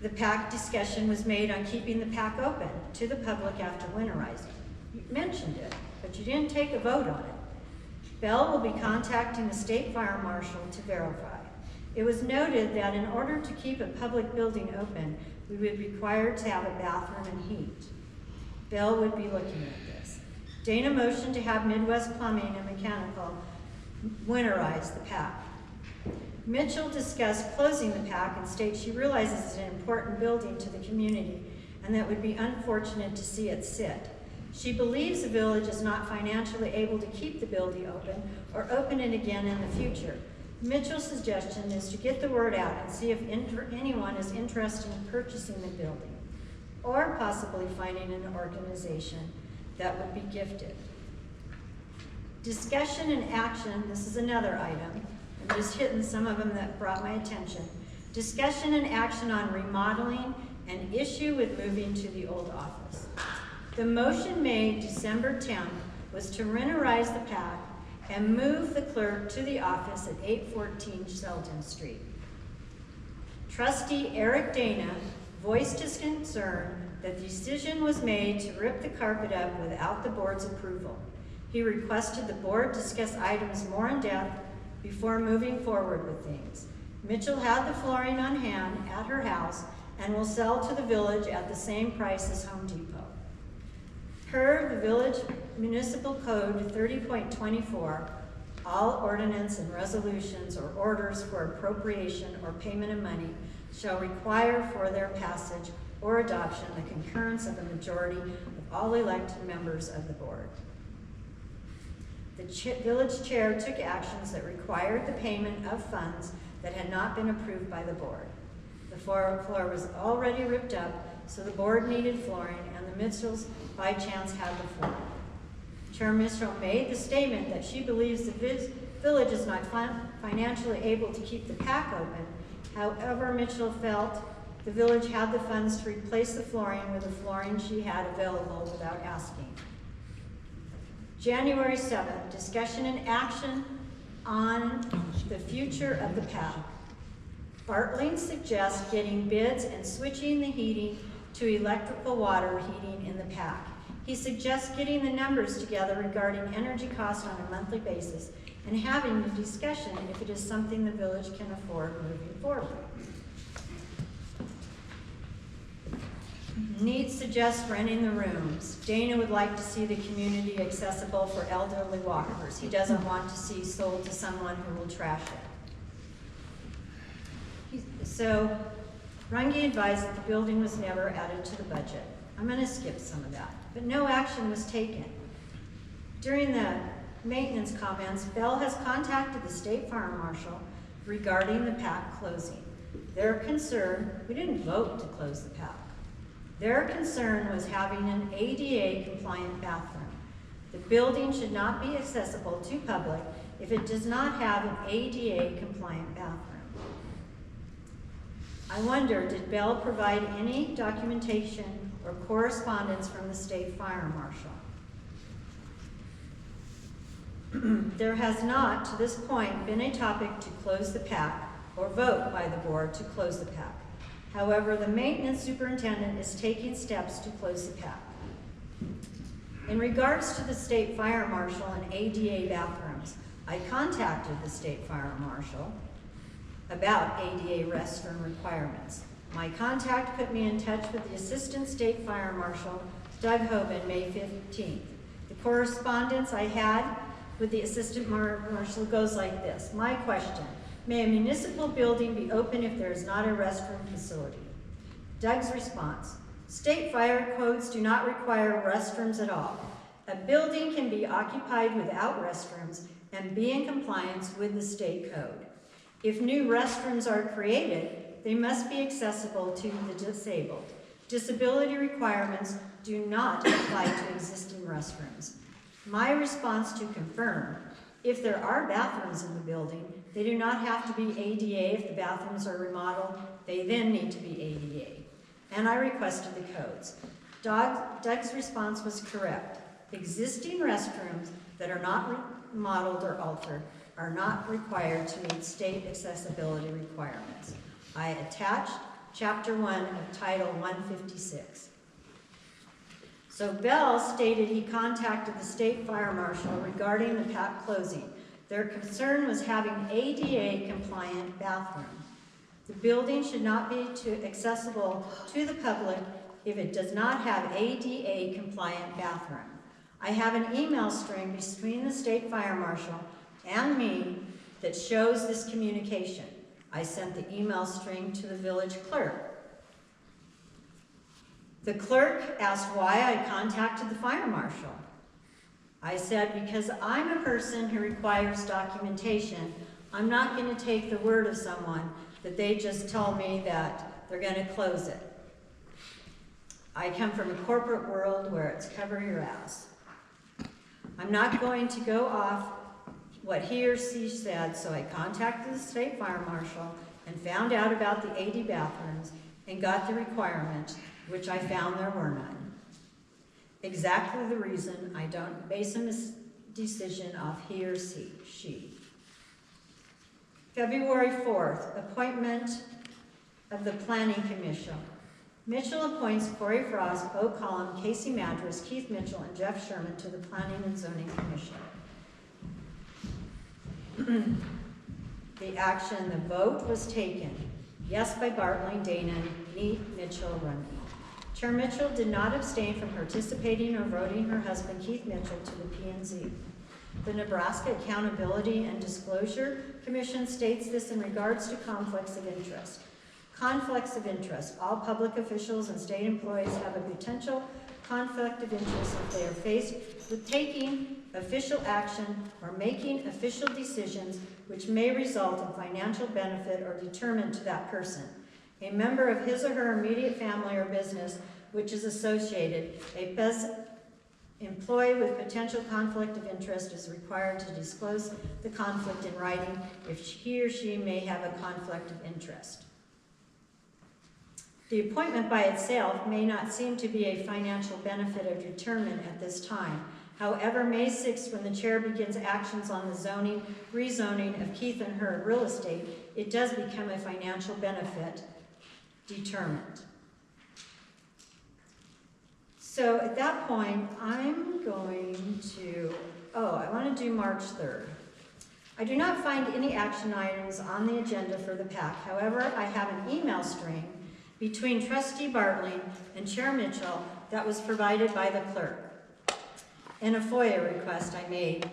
The pack discussion was made on keeping the pack open to the public after winterizing. You mentioned it, but you didn't take a vote on it. Bell will be contacting the state fire marshal to verify. It was noted that in order to keep a public building open, we would be required to have a bathroom and heat. Bell would be looking at this. Dana motioned to have Midwest Plumbing and Mechanical winterize the pack. Mitchell discussed closing the pack and states she realizes it's an important building to the community and that it would be unfortunate to see it sit. She believes the village is not financially able to keep the building open or open it again in the future. Mitchell's suggestion is to get the word out and see if anyone is interested in purchasing the building or possibly finding an organization that would be gifted. Discussion and action, this is another item. I'm just hitting some of them that brought my attention. Discussion and action on remodeling and issue with moving to the old office. The motion made December 10th was to winterize the pack and move the clerk to the office at 814 Sheldon Street. Trustee Eric Dana voiced his concern that the decision was made to rip the carpet up without the board's approval. He requested the board discuss items more in depth before moving forward with things. Mitchell had the flooring on hand at her house and will sell to the village at the same price as Home Depot. Per the Village Municipal Code 30.24, all ordinance and resolutions or orders for appropriation or payment of money shall require for their passage or adoption the concurrence of a majority of all elected members of the board. The village chair took actions that required the payment of funds that had not been approved by the board. The floor was already ripped up, so the board needed flooring, and the Mitchells, by chance, had the flooring. Chair Mitchell made the statement that she believes the village is not financially able to keep the pack open. However, Mitchell felt the village had the funds to replace the flooring with the flooring she had available without asking. January 7th, discussion and action on the future of the pack. Bartling suggests getting bids and switching the heating to electrical water heating in the pack. He suggests getting the numbers together regarding energy costs on a monthly basis and having a discussion if it is something the village can afford moving forward. Need suggests renting the rooms. Dana would like to see the community accessible for elderly walkers. He doesn't want to see sold to someone who will trash it. So Runge advised that the building was never added to the budget. I'm going to skip some of that, but no action was taken. During the maintenance comments, Bell has contacted the state fire marshal regarding the pack closing. Their concern, we didn't vote to close the pack. Their concern was having an ADA compliant bathroom. The building should not be accessible to public if it does not have an ADA compliant bathroom. I wonder, did Bell provide any documentation or correspondence from the state fire marshal? There has not, to this point, been a topic to close the PAC or vote by the board to close the PAC. However, the maintenance superintendent is taking steps to close the PAC. In regards to the state fire marshal and ADA bathrooms, I contacted the state fire marshal about ADA restroom requirements. My contact put me in touch with the assistant state fire marshal, Doug Hoban, May 15th. The correspondence I had with the assistant marshal goes like this. My question, may a municipal building be open if there is not a restroom facility? Doug's response, state fire codes do not require restrooms at all. A building can be occupied without restrooms and be in compliance with the state code. If new restrooms are created, they must be accessible to the disabled. Disability requirements do not apply to existing restrooms. My response to confirm, if there are bathrooms in the building, they do not have to be ADA if the bathrooms are remodeled, they then need to be ADA. And I requested the codes. Doug's response was correct. Existing restrooms that are not remodeled or altered are not required to meet state accessibility requirements. I attached Chapter 1 of Title 156. So Bell stated he contacted the state fire marshal regarding the PAC closing. Their concern was having ADA compliant bathrooms. The building should not be accessible to the public if it does not have ADA compliant bathroom. I have an email string between the state fire marshal and me that shows this communication. I sent the email string to the village clerk. The clerk asked why I contacted the fire marshal. I said, because I'm a person who requires documentation, I'm not going to take the word of someone that they just tell me that they're going to close it. I come from a corporate world where it's cover your ass. I'm not going to go off what he or she said, so I contacted the state fire marshal and found out about the AD bathrooms and got the requirement, which I found there were none. Exactly the reason I don't base a decision off he or she. February 4th, appointment of the Planning Commission. Mitchell appoints Corey Frost, Bo Collum, Casey Madras, Keith Mitchell, and Jeff Sherman to the Planning and Zoning Commission. The action, the vote was taken. Yes by Bartling, Dana, Neat, Mitchell, Runyon. Chair Mitchell did not abstain from participating or voting her husband Keith Mitchell to the P&Z. The Nebraska Accountability and Disclosure Commission states this in regards to conflicts of interest. Conflicts of interest. All public officials and state employees have a potential conflict of interest if they are faced with taking official action or making official decisions which may result in financial benefit or detriment to that person, a member of his or her immediate family or business which is associated. A employee with potential conflict of interest is required to disclose the conflict in writing if he or she may have a conflict of interest. The appointment by itself may not seem to be a financial benefit or determinant at this time. However, May 6th, when the chair begins actions on the zoning, rezoning of Keith and her real estate, it does become a financial benefit determined. So at that point, I'm going to, I want to do March 3rd. I do not find any action items on the agenda for the PAC. However, I have an email string between Trustee Bartling and Chair Mitchell that was provided by the clerk. And a FOIA request I made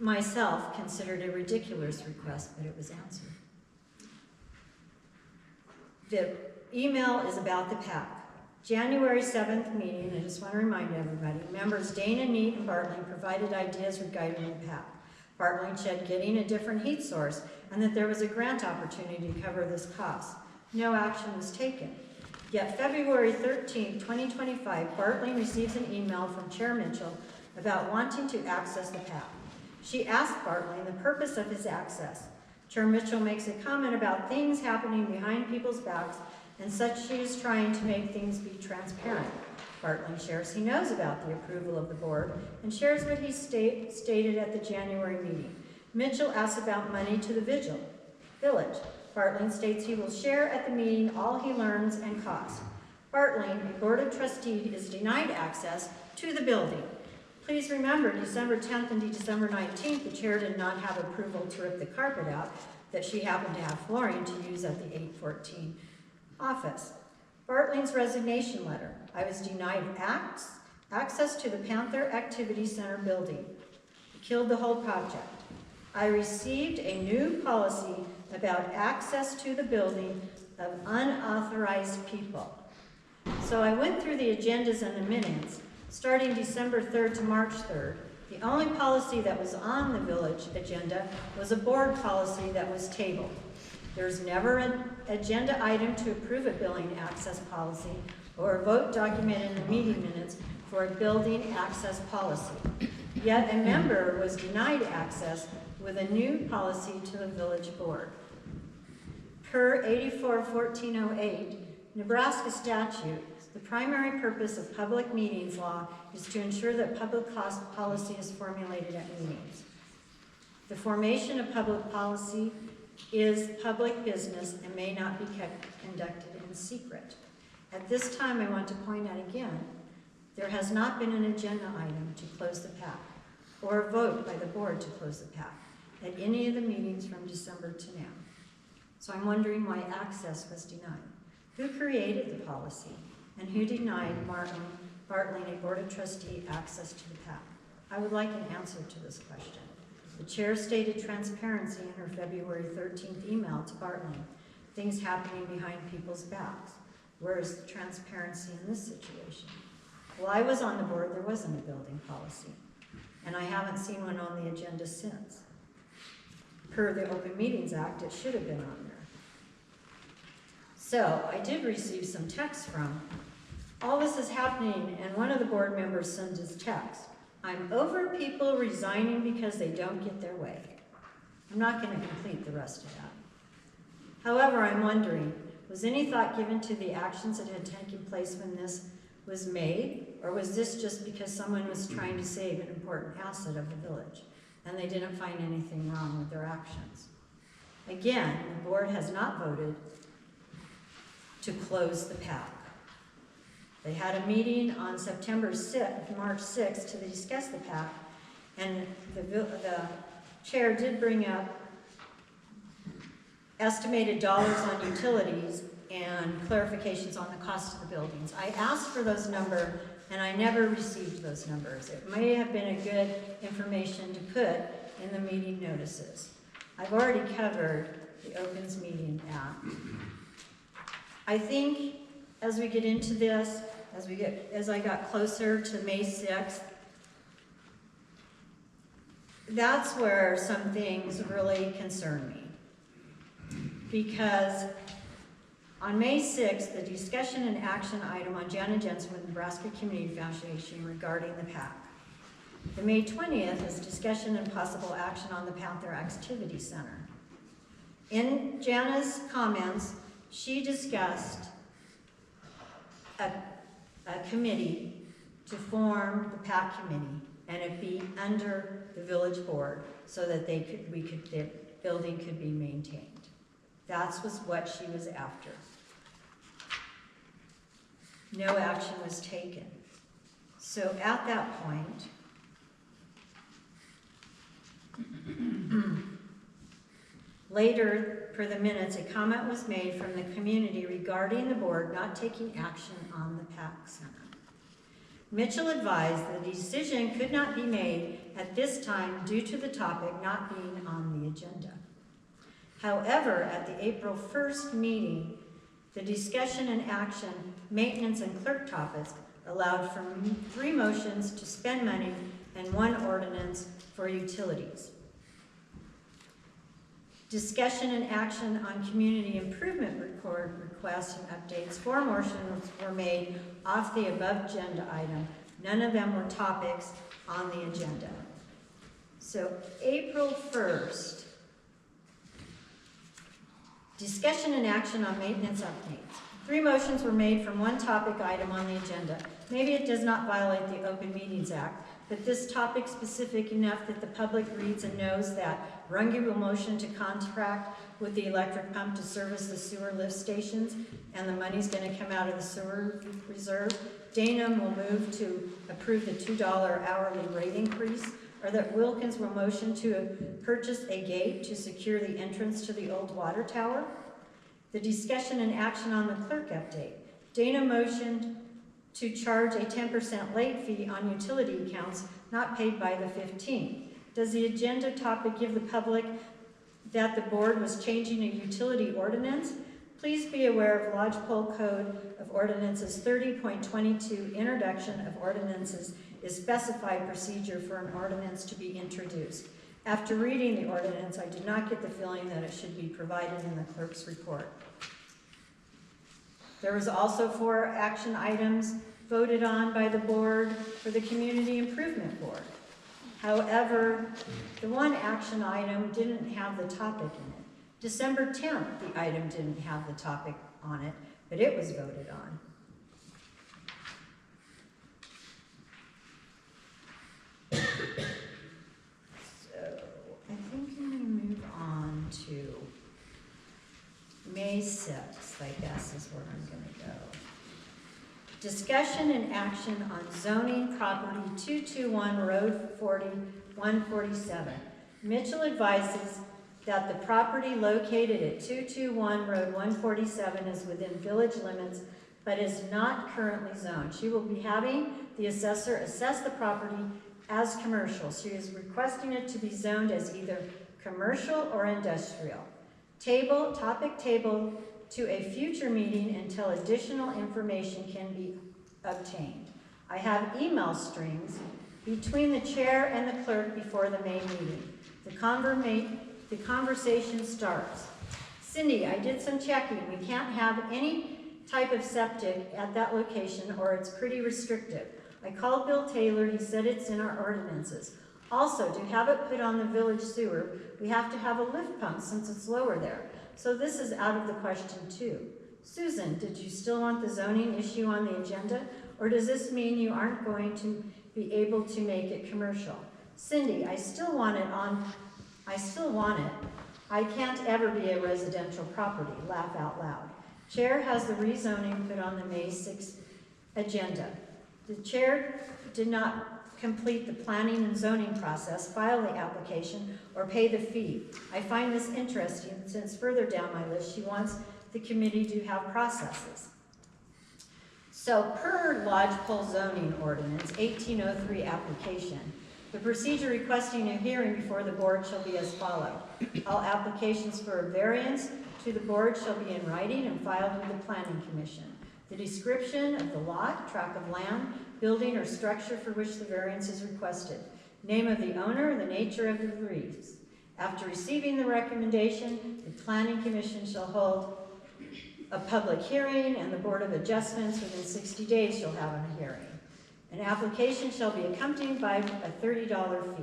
myself considered a ridiculous request, but it was answered. The email is about the PAC. January 7th meeting, I just want to remind everybody, members Dana, Neat, and Bartling provided ideas regarding the PAC. Bartling said getting a different heat source and that there was a grant opportunity to cover this cost. No action was taken. Yet February 13, 2025, Bartling receives an email from Chair Mitchell about wanting to access the PAC. She asked Bartling the purpose of his access. Chair Mitchell makes a comment about things happening behind people's backs and such she is trying to make things be transparent. Bartling shares he knows about the approval of the board and shares what he stated at the January meeting. Mitchell asks about money to the village. Bartling states he will share at the meeting all he learns and costs. Bartling, a board of trustees, is denied access to the building. Please remember, December 10th and December 19th, the chair did not have approval to rip the carpet out that she happened to have flooring to use at the 814 office. Bartling's resignation letter. I was denied access to the Panther Activity Center building. It killed the whole project. I received a new policy about access to the building of unauthorized people. So I went through the agendas and the minutes, starting December 3rd to March 3rd. The only policy that was on the village agenda was a board policy that was tabled. There's never an agenda item to approve a building access policy or a vote document in the meeting minutes for a building access policy. Yet a member was denied access with a new policy to the village board. Per 84-1408, Nebraska statute, the primary purpose of public meetings law is to ensure that public policy is formulated at meetings. The formation of public policy is public business and may not be conducted in secret. At this time, I want to point out again, there has not been an agenda item to close the PAC or a vote by the board to close the PAC at any of the meetings from December to now. So I'm wondering why access was denied. Who created the policy and who denied Bartling, a board of trustee, access to the PAC? I would like an answer to this question. The chair stated transparency in her February 13th email to Bartling, things happening behind people's backs. Where is the transparency in this situation? While I was on the board, there wasn't a building policy, and I haven't seen one on the agenda since. Per the Open Meetings Act, it should have been on there. So I did receive some text from, all this is happening, and one of the board members sends his text. I'm over people resigning because they don't get their way. I'm not going to complete the rest of that. However, I'm wondering, was any thought given to the actions that had taken place when this was made, or was this just because someone was trying to save an important asset of the village, and they didn't find anything wrong with their actions? Again, the board has not voted to close the PAC. They had a meeting on March 6th to discuss the PAC, and the chair did bring up estimated dollars on utilities and clarifications on the cost of the buildings. I asked for those numbers, and I never received those numbers. It may have been a good information to put in the meeting notices. I've already covered the Opens Meeting Act. I think as we get into this, as I got closer to May 6th, that's where some things really concern me. Because on May 6th, the discussion and action item on Janet Jensen with Nebraska Community Foundation regarding the PAC. The May 20th is discussion and possible action on the Panther Activity Center. In Jana's comments, she discussed a committee to form the PAC committee, and it be under the village board so that the building could be maintained. That was what she was after. No action was taken. So at that point, later, per the minutes, a comment was made from the community regarding the board not taking action on the PAC Center. Mitchell advised the decision could not be made at this time due to the topic not being on the agenda. However, at the April 1st meeting, the discussion and action, maintenance and clerk topics allowed for 3 motions to spend money and 1 ordinance for utilities. Discussion and action on community improvement requests and updates. 4 motions were made off the above agenda item. None of them were topics on the agenda. So April 1st, Discussion and action on maintenance updates. 3 motions were made from one topic item on the agenda. Maybe it does not violate the Open Meetings Act, but this topic specific enough that the public reads and knows that Runge will motion to contract with the electric pump to service the sewer lift stations, and the money's gonna come out of the sewer reserve. Dana will move to approve the $2 hourly rate increase, or that Wilkins will motion to purchase a gate to secure the entrance to the old water tower. The discussion and action on the clerk update. Dana motioned to charge a 10% late fee on utility accounts not paid by the 15th. Does the agenda topic give the public that the board was changing a utility ordinance? Please be aware of Lodgepole Code of Ordinances 30.22, Introduction of Ordinances is specified procedure for an ordinance to be introduced. After reading the ordinance, I did not get the feeling that it should be provided in the clerk's report. There was also 4 action items voted on by the board for the Community Improvement Board. However, the one action item didn't have the topic in it. December 10th, the item didn't have the topic on it, but it was voted on. I think I'm going to move on to May 6th, I guess is where I'm going to go. Discussion and action on zoning property 221 Road 40, 147. Mitchell advises that the property located at 221 Road 147 is within village limits, but is not currently zoned. She will be having the assessor assess the property as commercial. She is requesting it to be zoned as either commercial or industrial. Topic table to a future meeting until additional information can be obtained. I have email strings between the chair and the clerk before the May meeting. The conversation starts. Cindy, I did some checking. We can't have any type of septic at that location or it's pretty restrictive. I called Bill Taylor, he said it's in our ordinances. Also, to have it put on the village sewer, we have to have a lift pump since it's lower there. So this is out of the question too. Susan, did you still want the zoning issue on the agenda? Or does this mean you aren't going to be able to make it commercial? Cindy, I still want it. I can't ever be a residential property. Laugh out loud. Chair has the rezoning put on the May 6th agenda. The chair did not complete the planning and zoning process, file the application, or pay the fee. I find this interesting since further down my list, she wants the committee to have processes. So per Lodgepole zoning ordinance, 1803 application, the procedure requesting a hearing before the board shall be as follows. All applications for a variance to the board shall be in writing and filed with the Planning Commission. The description of the lot, tract of land, building, or structure for which the variance is requested. Name of the owner, the nature of the briefs. After receiving the recommendation, the Planning Commission shall hold a public hearing, and the Board of Adjustments within 60 days shall have a hearing. An application shall be accompanied by a $30 fee.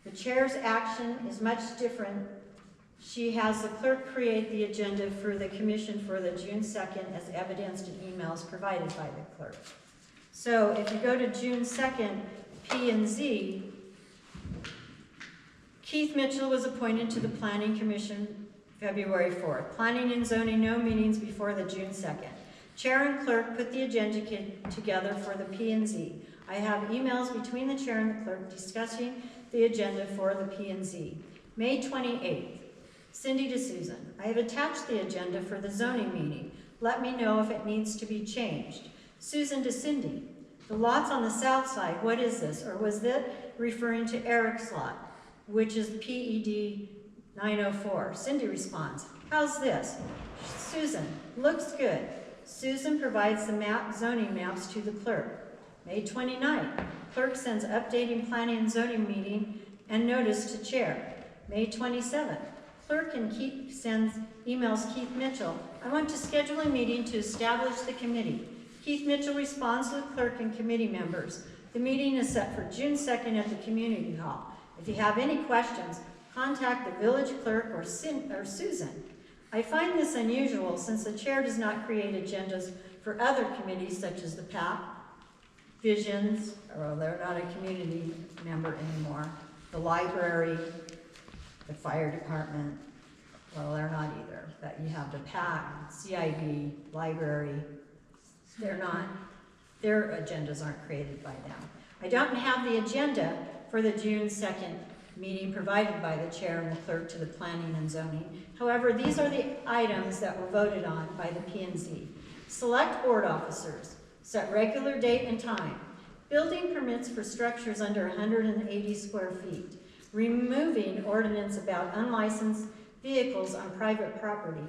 The chair's action is much different. She has the clerk create the agenda for the commission for the June 2nd as evidenced in emails provided by the clerk. So if you go to June 2nd, P and Z, Keith Mitchell was appointed to the Planning Commission February 4th. Planning and zoning, no meetings before the June 2nd. Chair and clerk put the agenda together for the P and Z. I have emails between the chair and the clerk discussing the agenda for the P and Z. May 28th, Cindy to Susan. I have attached the agenda for the zoning meeting. Let me know if it needs to be changed. Susan to Cindy. The lots on the south side, what is this? Or was that referring to Eric's lot, which is PED 904? Cindy responds, how's this? Susan, looks good. Susan provides the zoning maps to the clerk. May 29th, clerk sends updating planning and zoning meeting and notice to chair. May 27th, clerk and sends emails Keith Mitchell. I want to schedule a meeting to establish the committee. Keith Mitchell responds to the clerk and committee members. The meeting is set for June 2nd at the community hall. If you have any questions, contact the village clerk or Susan. I find this unusual since the chair does not create agendas for other committees such as the PAC, Visions, or they're not a community member anymore, the library, the fire department, well, they're not either, but you have the PAC, CIB, library, they're not, their agendas aren't created by them. I don't have the agenda for the June 2nd meeting provided by the chair and the clerk to the planning and zoning. However, these are the items that were voted on by the P&Z. Select board officers, set regular date and time, building permits for structures under 180 square feet, removing ordinance about unlicensed vehicles on private property,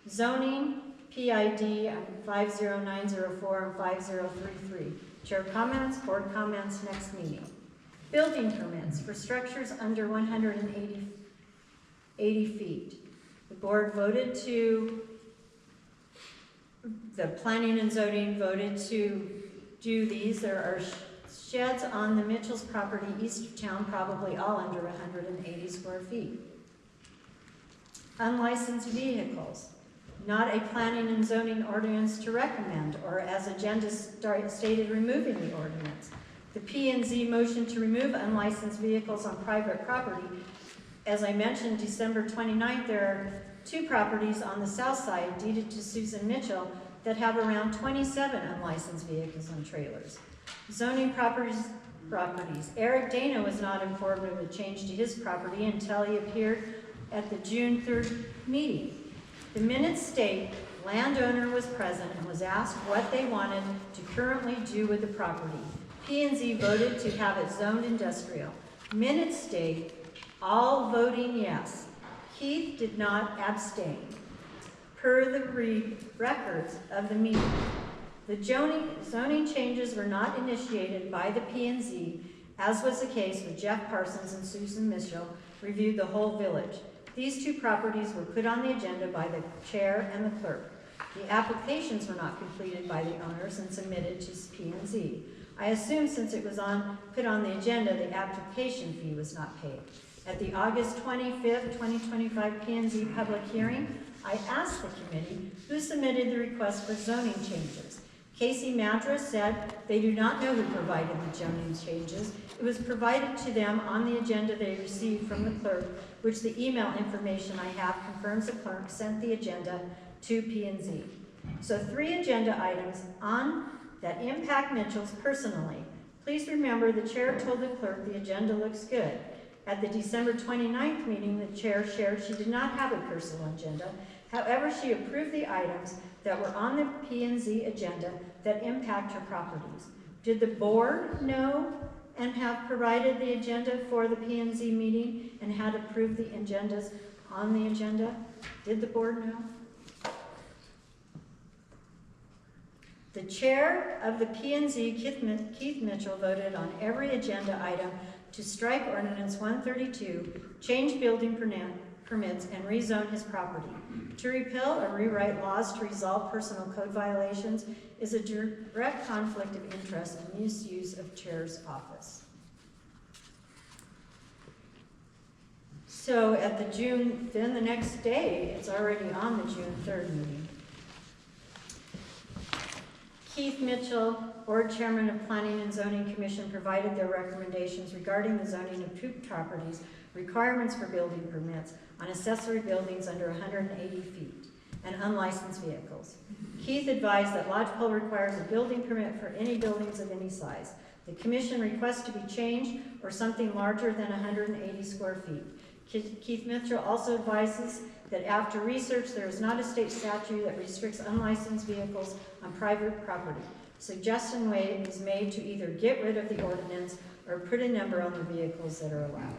zoning, PID 50904 and 5033. Chair comments, board comments, next meeting. Building permits for structures under 180 feet. The board voted to, the planning and zoning voted to do these. There are sheds on the Mitchell's property east of town, probably all under 180 square feet. Unlicensed vehicles. Not a planning and zoning ordinance to recommend, or as agenda stated, removing the ordinance. The P&Z motion to remove unlicensed vehicles on private property. As I mentioned, December 29th, there are 2 properties on the south side deeded to Susan Mitchell that have around 27 unlicensed vehicles and trailers. Zoning properties. Eric Dana was not informed of the change to his property until he appeared at the June 3rd meeting. The minutes state landowner was present and was asked what they wanted to currently do with the property. P&Z voted to have it zoned industrial. Minutes state all voting yes. Keith did not abstain. Per the records of the meeting, the zoning changes were not initiated by the P&Z, as was the case with Jeff Parsons and Susan Mitchell reviewed the whole village. These 2 properties were put on the agenda by the chair and the clerk. The applications were not completed by the owners and submitted to P&Z. I assume since it was put on the agenda, the application fee was not paid. At the August 25th, 2025 P&Z public hearing, I asked the committee who submitted the request for zoning changes. Casey Madras said they do not know who provided the zoning changes. It was provided to them on the agenda they received from the clerk, which the email information I have confirms the clerk sent the agenda to P&Z. So 3 agenda items on that impact Mitchell's personally. Please remember the chair told the clerk the agenda looks good. At the December 29th meeting, the chair shared she did not have a personal agenda. However, she approved the items that were on the P&Z agenda that impact her properties. Did the board know and have provided the agenda for the P&Z meeting and had approved the agendas on the agenda? Did the board know? The chair of the P&Z, Keith Mitchell, voted on every agenda item to strike Ordinance 132, change building permits, and rezone his property. To repeal or rewrite laws to resolve personal code violations is a direct conflict of interest and misuse of chair's office. So at the then the next day, it's already on the June 3rd meeting. Keith Mitchell, Board Chairman of Planning and Zoning Commission, provided their recommendations regarding the zoning of 2 properties, requirements for building permits on accessory buildings under 180 feet, and unlicensed vehicles. Keith advised that Lodgepole requires a building permit for any buildings of any size. The commission requests to be changed or something larger than 180 square feet. Keith Mitchell also advises that after research, there is not a state statute that restricts unlicensed vehicles on private property. Suggestion is made to either get rid of the ordinance or put a number on the vehicles that are allowed.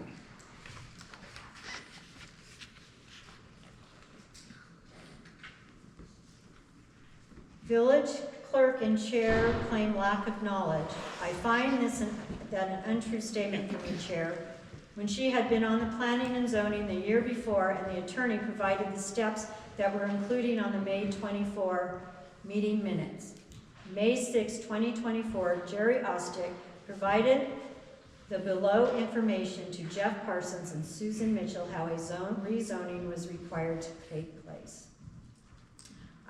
Village clerk and chair claim lack of knowledge. I find that an untrue statement from the chair. When she had been on the planning and zoning the year before and the attorney provided the steps that were included on the May 24 meeting minutes. May 6, 2024, Jerry Ostick provided the below information to Jeff Parsons and Susan Mitchell how a rezoning was required to take place.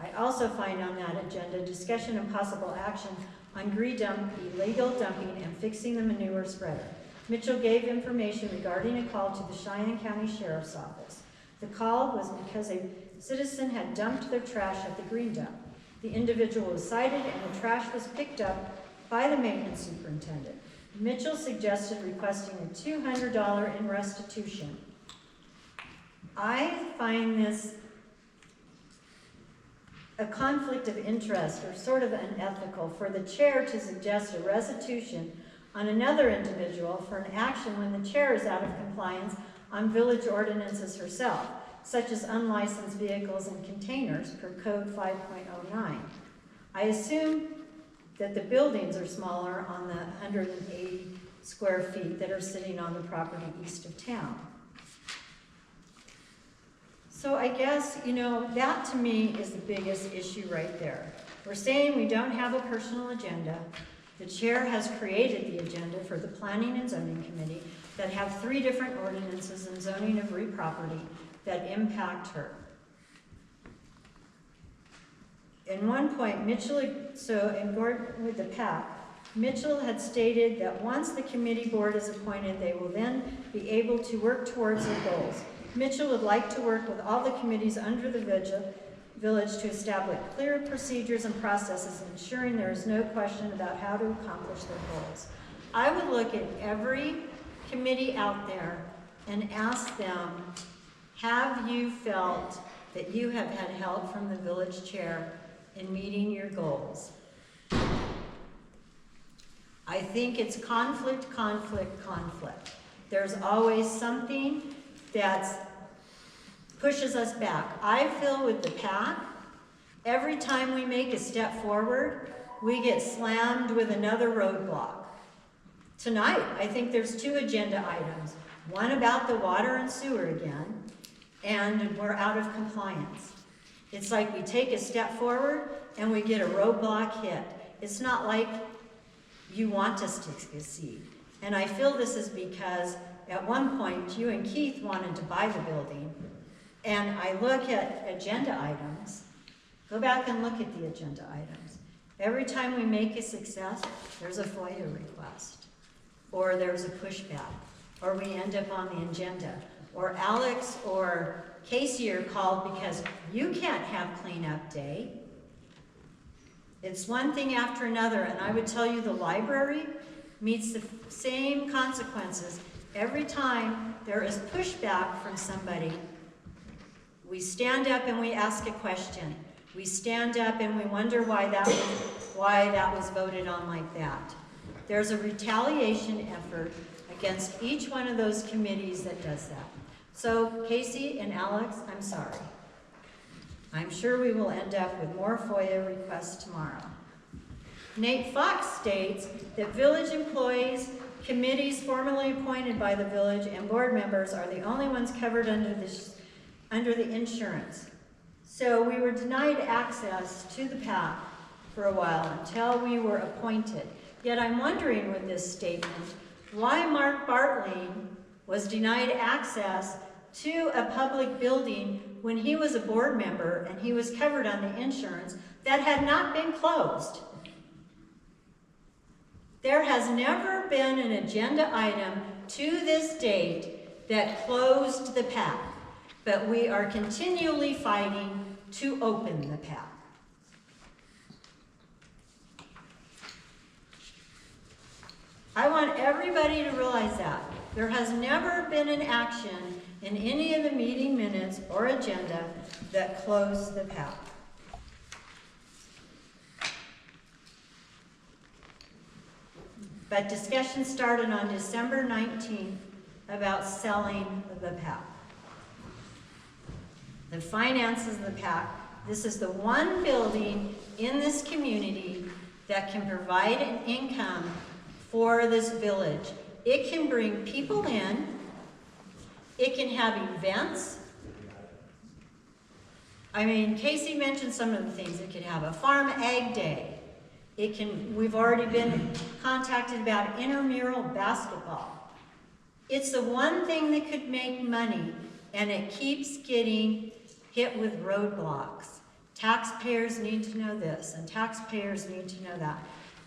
I also find on that agenda discussion and possible action on illegal dumping and fixing the manure spreader. Mitchell gave information regarding a call to the Cheyenne County Sheriff's Office. The call was because a citizen had dumped their trash at the green dump. The individual was cited and the trash was picked up by the maintenance superintendent. Mitchell suggested requesting a $200 in restitution. I find this a conflict of interest or sort of unethical for the chair to suggest a restitution on another individual for an action when the chair is out of compliance on village ordinances herself, such as unlicensed vehicles and containers per code 5.09. I assume that the buildings are smaller on the 180 square feet that are sitting on the property east of town. So I guess, that to me is the biggest issue right there. We're saying we don't have a personal agenda. The chair has created the agenda for the Planning and Zoning Committee that have 3 different ordinances and zoning of property that impact her. In one point, with the PAC, Mitchell had stated that once the committee board is appointed, they will then be able to work towards their goals. Mitchell would like to work with all the committees under the village to establish clear procedures and processes, ensuring there is no question about how to accomplish their goals. I would look at every committee out there and ask them, have you felt that you have had help from the village chair in meeting your goals? I think it's conflict. There's always something that pushes us back. I feel with the PAC, every time we make a step forward, we get slammed with another roadblock. Tonight, I think there's 2 agenda items. One about the water and sewer again, and we're out of compliance. It's like we take a step forward and we get a roadblock hit. It's not like you want us to succeed. And I feel this is because at one point you and Keith wanted to buy the building, and I look at agenda items. Go back and look at the agenda items. Every time we make a success, there's a FOIA request, or there's a pushback, or we end up on the agenda, or Alex or Casey are called because you can't have cleanup day. It's one thing after another, and I would tell you the library meets the same consequences. Every time there is pushback from somebody, we stand up and we ask a question. We stand up and we wonder why that was voted on like that. There's a retaliation effort against each one of those committees that does that. So Casey and Alex, I'm sorry. I'm sure we will end up with more FOIA requests tomorrow. Nate Fox states that village employees, committees formally appointed by the village, and board members are the only ones covered under the insurance. So we were denied access to the PAC for a while until we were appointed. Yet I'm wondering with this statement, why Mark Bartling was denied access to a public building when he was a board member and he was covered on the insurance that had not been closed. There has never been an agenda item to this date that closed the PAC, but we are continually fighting to open the PAC. I want everybody to realize that. There has never been an action in any of the meeting minutes or agenda that closed the PAC. But discussion started on December 19th about selling the PAC. The finances of the PAC, this is the one building in this community that can provide an income for this village. It can bring people in, it can have events. I mean, Casey mentioned some of the things. It could have a farm ag day. We've already been contacted about intramural basketball. It's the one thing that could make money, and it keeps getting hit with roadblocks. Taxpayers need to know this, and taxpayers need to know that.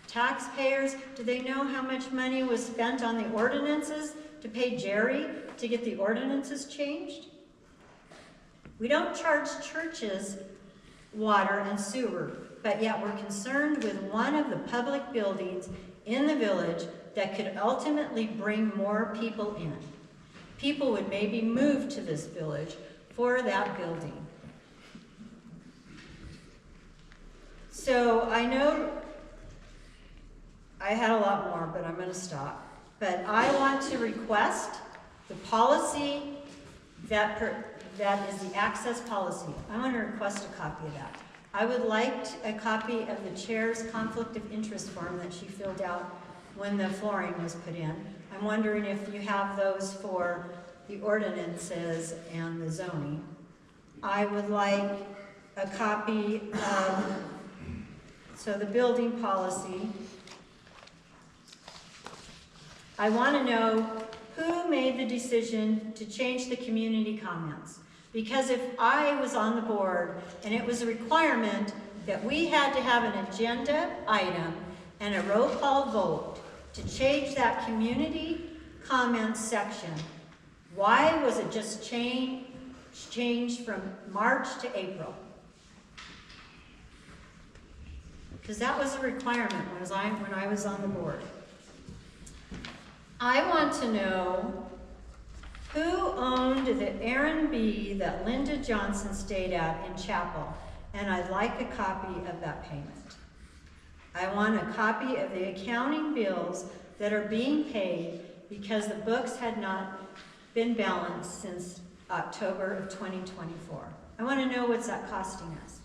Taxpayers, do they know how much money was spent on the ordinances to pay Jerry to get the ordinances changed? We don't charge churches water and sewer, but yet we're concerned with one of the public buildings in the village that could ultimately bring more people in. People would maybe move to this village for that building. So I know I had a lot more, but I'm going to stop. But I want to request the policy that is the access policy. I want to request a copy of that. I would like a copy of the chair's conflict of interest form that she filled out when the flooring was put in. I'm wondering if you have those for the ordinances and the zoning. I would like a copy of, so the building policy. I want to know who made the decision to change the community comments. Because if I was on the board and it was a requirement that we had to have an agenda item and a roll call vote to change that community comments section, why was it just changed from March to April? Because that was a requirement when I was on the board. I want to know who owned the Airbnb that Linda Johnson stayed at in Chapel, and I'd like a copy of that payment. I want a copy of the accounting bills that are being paid because the books had not been balanced since October of 2024. I want to know what's that costing us.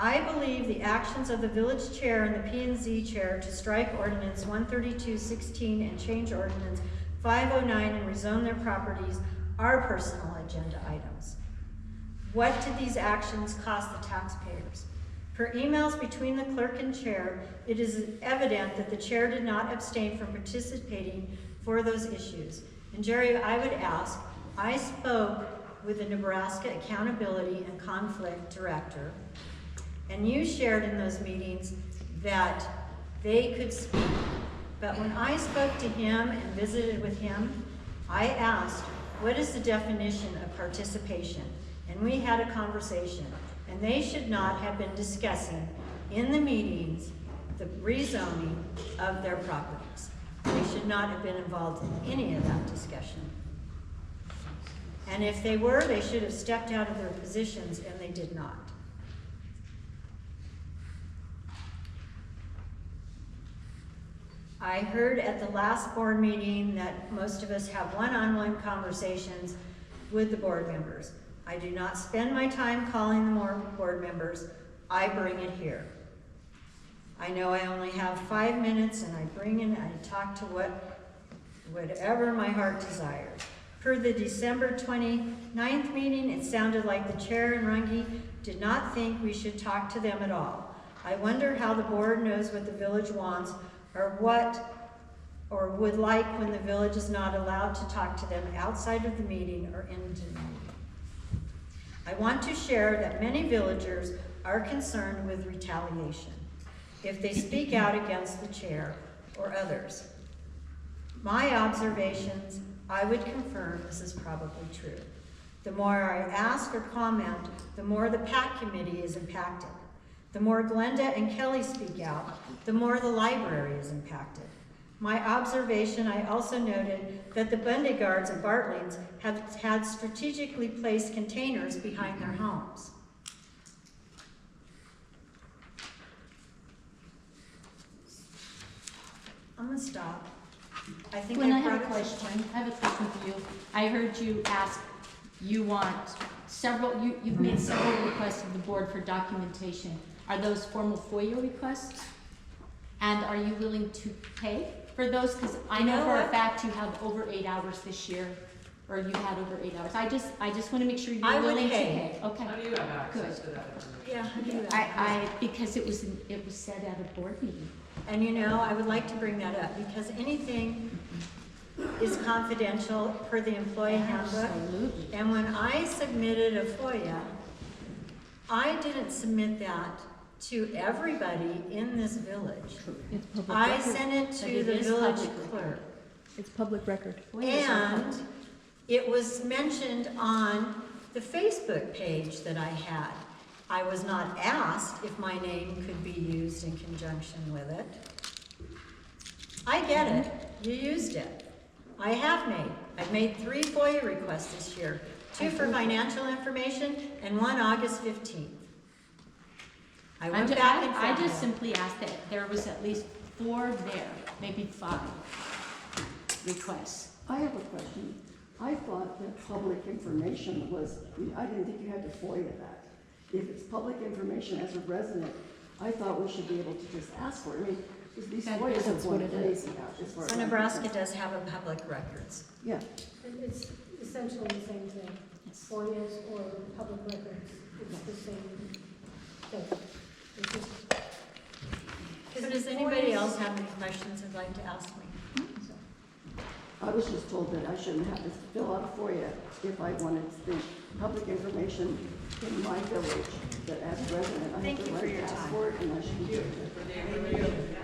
I believe the actions of the village chair and the P&Z chair to strike ordinance 13216 and change ordinance 509 and rezone their properties are personal agenda items. What did these actions cost the taxpayers? Per emails between the clerk and chair, it is evident that the chair did not abstain from participating for those issues. And Jerry, I would ask, I spoke with the Nebraska Accountability and Conflict Director, and you shared in those meetings that they could speak. But when I spoke to him and visited with him, I asked, what is the definition of participation? And we had a conversation. And they should not have been discussing in the meetings the rezoning of their properties. They should not have been involved in any of that discussion. And if they were, they should have stepped out of their positions, and they did not. I heard at the last board meeting that most of us have one-on-one conversations with the board members. I do not spend my time calling the more board members. I bring it here. I know I only have 5 minutes, and I bring in, I talk to whatever my heart desires. Per the December 29th meeting, it sounded like the chair and Runge did not think we should talk to them at all. I wonder how the board knows what the village wants, or would like when the village is not allowed to talk to them outside of the meeting or into the meeting. I want to share that many villagers are concerned with retaliation if they speak out against the chair or others. My observations, I would confirm this is probably true. The more I ask or comment, the more the PAC committee is impacted. The more Glenda and Kelly speak out, the more the library is impacted. My observation, I also noted that the Bundegards and Bartlings have had strategically placed containers behind their homes. I'm gonna stop. I think Gwen, I I have a brought it up. question. I have a question for you. I heard you ask, you want several, you've made several requests of the board for documentation. Are those formal FOIA requests? And are you willing to pay for those? Because I know for a fact you have over 8 hours this year, or you had over 8 hours. I just want to make sure you're willing to pay. Okay. How do you have access Good. to that information? Yeah, how do you Because it was said at a board meeting. And you know, I would like to bring that up because anything is confidential per the employee handbook. Absolutely. And when I submitted a FOIA, I didn't submit that to everybody in this village. It's public I record. sent it But to it the is village public clerk. It's public record. And it was mentioned on the Facebook page that I had. I was not asked if my name could be used in conjunction with it. I get it, you used it. I've made 3 FOIA requests this year, 2 for financial information and 1 August 15th. I went back and I found just it. simply asked that there was at least 4 there, maybe 5 requests. I have a question. I thought that public information was, I didn't think you had to FOIA that. If it's public information as a resident, I thought we should be able to just ask for it. I mean, because these That FOIAs is are what going it is. crazy out as far as So I'm Nebraska concerned. does have a public records. Yeah, It's essentially the same thing. Yes. FOIAs or public records, it's the same thing. It's just. So does anybody else have any questions they'd like to ask me? I was just told that I shouldn't have to fill out a FOIA if I wanted the public information in my village, that as a resident, I Thank have the you for right your to ask time. for it, and I should be doing it.